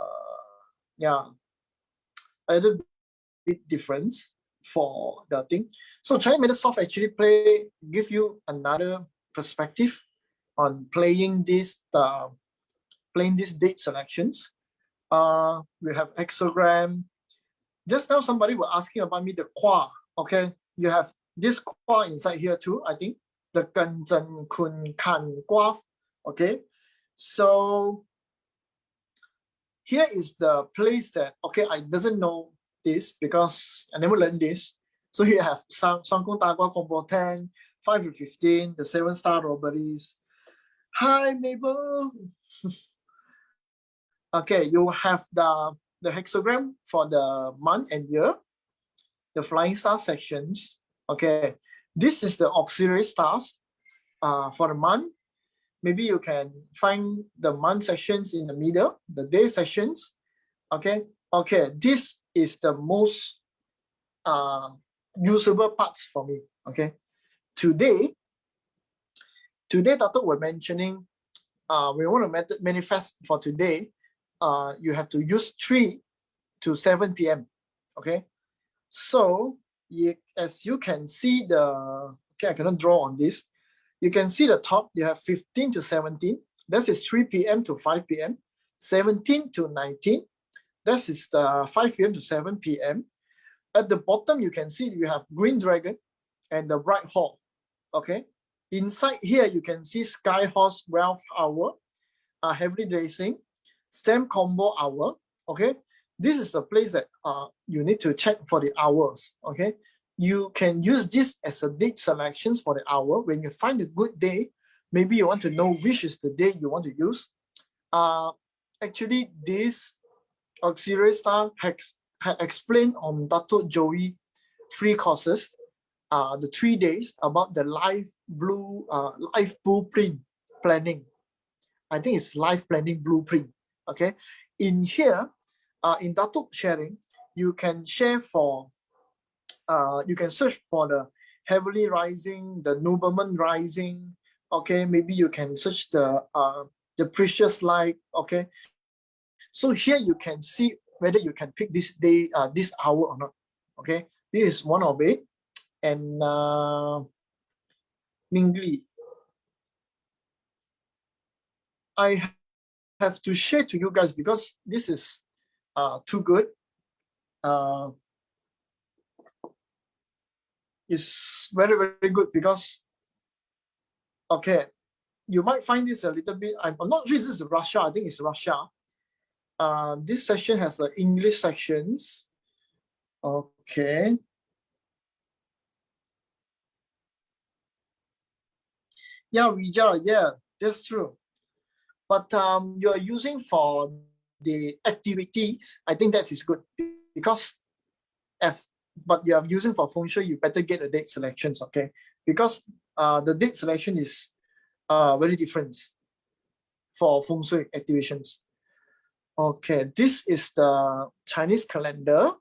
S1: a little bit different for the thing. So Chinese Metasoft actually give you another perspective on playing these date selections. We have hexagram. Just now somebody was asking about me the qua. Okay, you have this qua inside here too. I think the Gan Zhen Kun Kan Qua. Okay, so here is the place that I doesn't know this because I never learned this. So here I have Sang Kong Da Gua Combo 10, 5 to 15, the 7-star robberies. Hi Mabel. Okay, you have the hexagram for the month and year, the flying star sections. Okay, this is the auxiliary stars for the month. Maybe you can find the month sections in the middle, the day sections. Okay, this is the most usable parts for me. Okay, today Dato was mentioning we want to manifest for today. You have to use 3 to 7 p.m. Okay, so as you can see I cannot draw on this. You can see the top, you have 15 to 17. This is 3 p.m. to 5 p.m. 17 to 19. This is the 5 p.m. to 7 p.m. At the bottom, you can see you have Green Dragon and the Bright Hawk. Okay. Inside here, you can see Sky Horse Wealth Hour, Heavily Racing, Stamp Combo Hour. Okay. This is the place that you need to check for the hours. Okay. You can use this as a date selections for the hour. When you find a good day, maybe you want to know which is the day you want to use. Actually, this auxiliary star has explained on Dato Joey free courses, the 3 days about the life blueprint planning. I think it's life planning blueprint. Okay, in here, in Dato sharing, you can share for. You can search for the heavily rising, the nobleman rising. Okay, maybe you can search the precious light. Okay, so here you can see whether you can pick this day, this hour or not. Okay, this is one of it. And Mingli. I have to share to you guys because this is too good. It's very, very good because, okay, you might find this a little bit, I'm not sure this is Russia, I think it's Russia. This section has English sections. Okay. Yeah, Rija, yeah, that's true. But you're using for the activities, I think that is good because but you are using for feng shui, you better get the date selections, okay? Because the date selection is very different for feng shui activations. Okay, this is the Chinese calendar.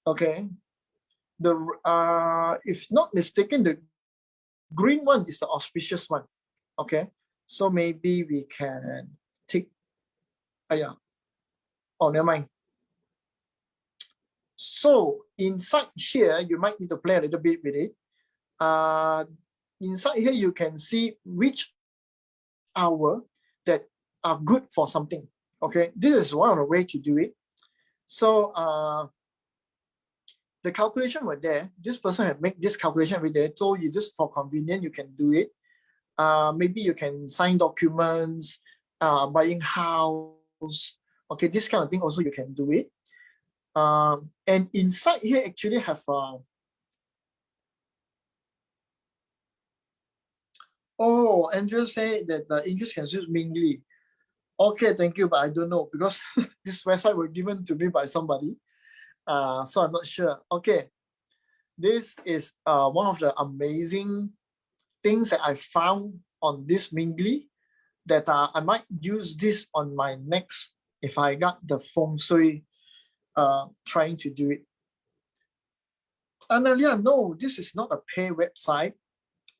S1: Okay, if not mistaken, the green one is the auspicious one. Okay, so maybe we can take. Yeah. Oh, never mind. So inside here, you might need to play a little bit with it. Inside here, you can see which hour that are good for something. Okay, this is one of the way to do it. So the calculation were there. This person had made this calculation every day. So you just for convenience, you can do it. Maybe you can sign documents, buying house. Okay, this kind of thing also you can do it. And inside here actually have oh, Andrew said that the English can use mingly. Okay, thank you, but I don't know because this website was given to me by somebody. So I'm not sure. Okay, this is one of the amazing things that I found on this Mingli that I might use this on my next if I got the feng shui trying to do it. Analia, no, this is not a pay website.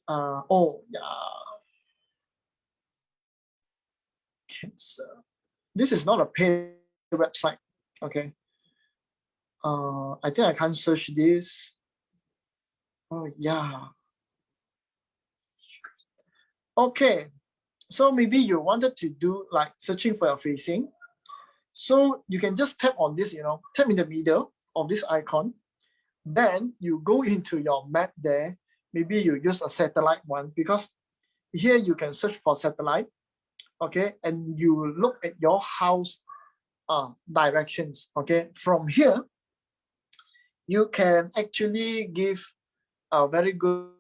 S1: Oh yeah, cancer. This is not a pay website. Okay. I think I can't search this. Oh yeah. Okay. So maybe you wanted to do like searching for your facing. So you can just tap on this, tap in the middle of this icon. Then you go into your map there. Maybe you use a satellite one because here you can search for satellite. Okay. And you look at your house directions. Okay. From here, you can actually give very good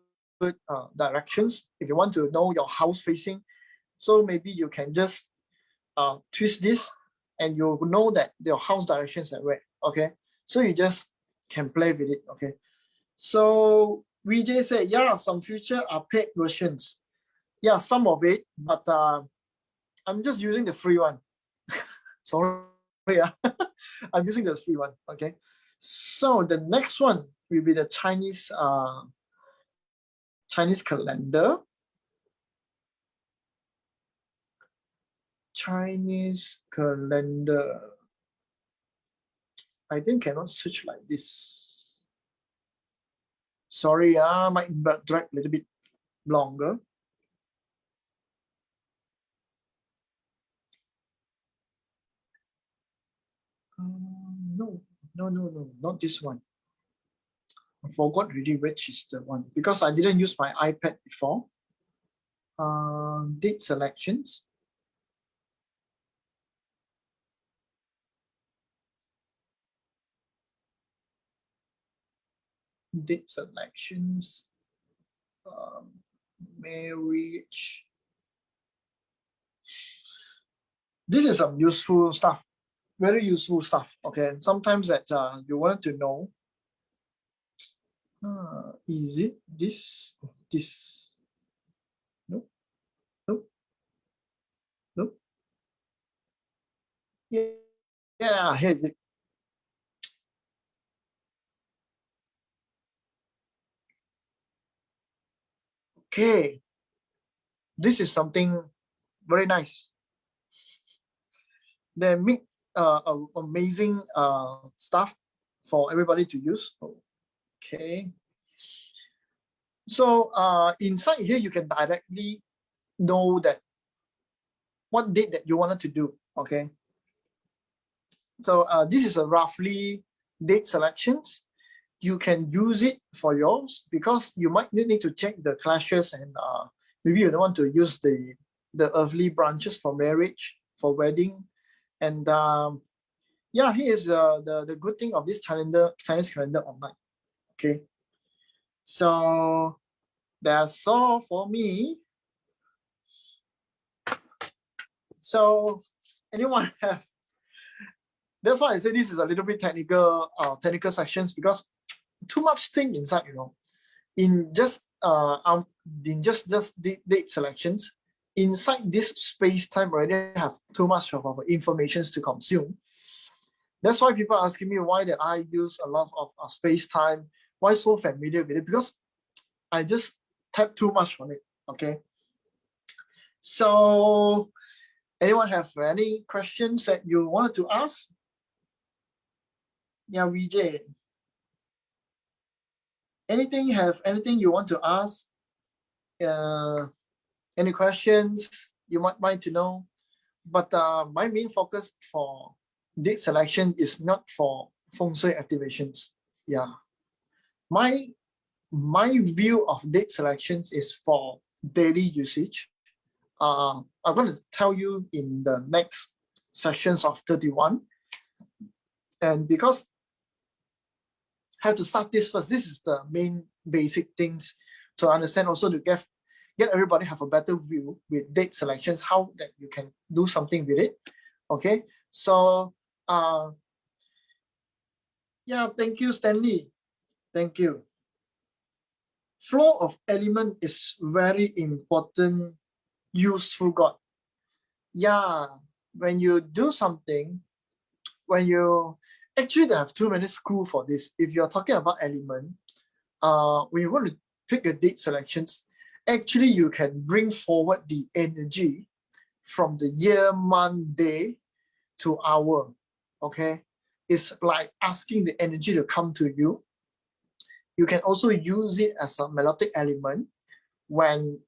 S1: directions if you want to know your house facing. So maybe you can just twist this and you know that your house directions are where. Okay, so you just can play with it. Okay, so VJ said, yeah, some future are paid versions. Yeah, some of it, but I'm just using the free one. Sorry, yeah. I'm using the free one. Okay, so the next one will be the Chinese calendar. Chinese calendar. I think cannot search like this. Sorry, might drag a little bit longer. No, not this one. I forgot already which is the one because I didn't use my iPad before. Date selections. Date selections. Marriage. This is some useful stuff. Very useful stuff. Okay, sometimes that you wanted to know. Is it this? Nope. Nope. Nope. Yeah, here's it. Okay, this is something very nice. They make amazing stuff for everybody to use. Okay. So inside here, you can directly know that what date that you wanted to do, okay? So this is a roughly date selections. You can use it for yours because you might need to check the clashes and maybe you don't want to use the earthly branches for marriage, for wedding. And yeah, here's the good thing of this Chinese calendar online. Okay. So that's all for me. So anyone have, that's why I say this is a little bit technical sections because too much thing inside, you know. In just date selections, inside this space-time already have too much of information to consume. That's why people are asking me why that I use a lot of space-time, why so familiar with it, because I just tap too much on it. Okay. So anyone have any questions that you wanted to ask? Yeah, VJ. Anything you want to ask? Any questions you might like to know? But my main focus for date selection is not for feng shui activations. Yeah, my view of date selections is for daily usage. I'm going to tell you in the next sessions of 31. And because I have to start this first, this is the main basic things to understand, also to get everybody have a better view with date selections, how that you can do something with it. Okay, so yeah, thank you, Stanley. Thank you. Flow of element is very important, useful, God. Yeah, when you do something, when you actually they have too many school for this. If you're talking about element, when you want to pick a date selections, actually you can bring forward the energy from the year, month, day to hour. Okay, it's like asking the energy to come to you. You can also use it as a melodic element when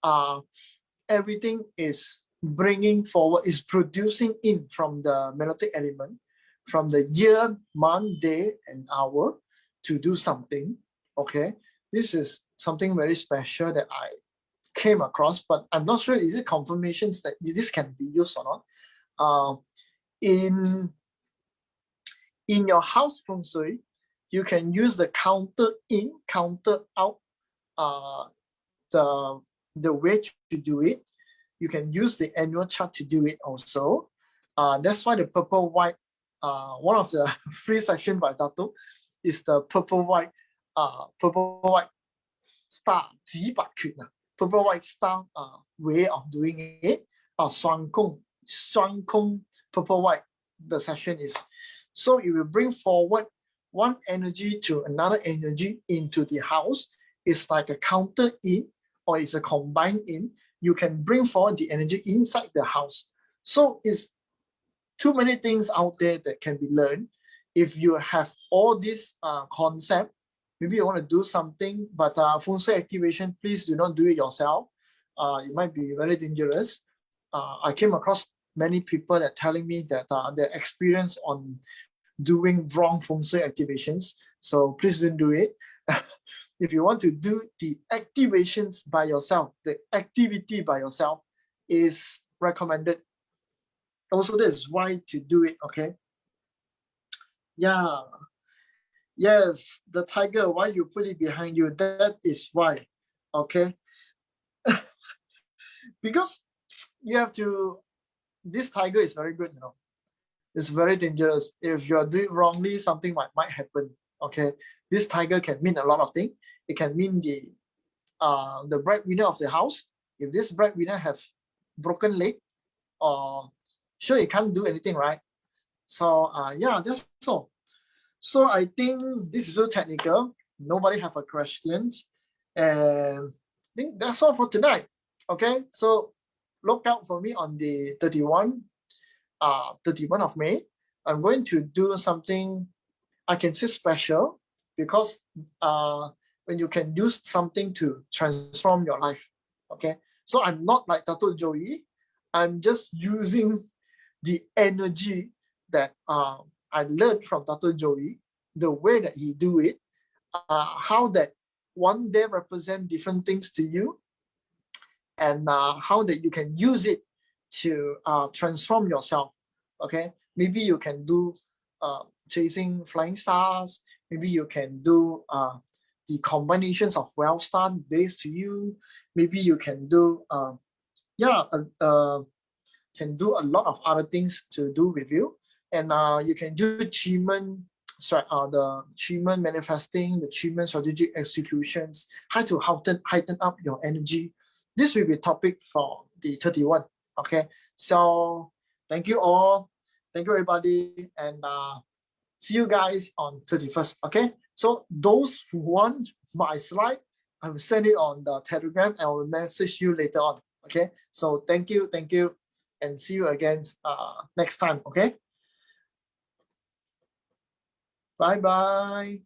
S1: everything is bringing forward, is producing in from the melodic element, from the year, month, day, and hour to do something. Okay, this is something very special that I came across, but I'm not sure is it confirmations that this can be used or not. In your house feng shui, you can use the counter in, counter out, the way to do it. You can use the annual chart to do it also. That's why the purple white, one of the free section by Dato is the purple white star 几百拳, purple white star way of doing it. 双空 purple white, the section is. So it will bring forward one energy to another energy into the house. It's like a counter in, or it's a combined in. You can bring forward the energy inside the house. So it's too many things out there that can be learned. If you have all this concept, maybe you want to do something, but feng shui activation, please do not do it yourself. It might be very dangerous. I came across many people that telling me that their experience on doing wrong feng shui activations. So please don't do it. If you want to do the activations by yourself, the activity by yourself is recommended. Also, that's why to do it, okay? Yeah. Yes, the tiger, why you put it behind you, that is why, okay? Because you have to, this tiger is very good, you know. It's very dangerous. If you're doing wrongly, something might happen, okay? This tiger can mean a lot of things. It can mean the breadwinner of the house. If this breadwinner have broken leg, or sure, you can't do anything, right? So yeah, that's all. So I think this is so technical. Nobody have a questions, and I think that's all for tonight. Okay, so look out for me on the 31 of May. I'm going to do something I can say special, because when you can use something to transform your life. Okay, so I'm not like Dato' Joey. I'm just using the energy that I learned from Dato' Joey, the way that he do it, how that one day represent different things to you, and how that you can use it to transform yourself. Okay, maybe you can do chasing flying stars. Maybe you can do the combinations of wealth star based to you. Maybe you can do can do a lot of other things to do with you, and you can do Qimen. Sorry, the Qimen manifesting, the Qimen strategic executions, how to heighten up your energy. This will be topic for the 31. Okay, so thank you all, thank you everybody, and see you guys on 31st. Okay, so those who want my slide, I will send it on the Telegram and I will message you later on. Okay, so thank you, and see you again next time. Okay, bye bye.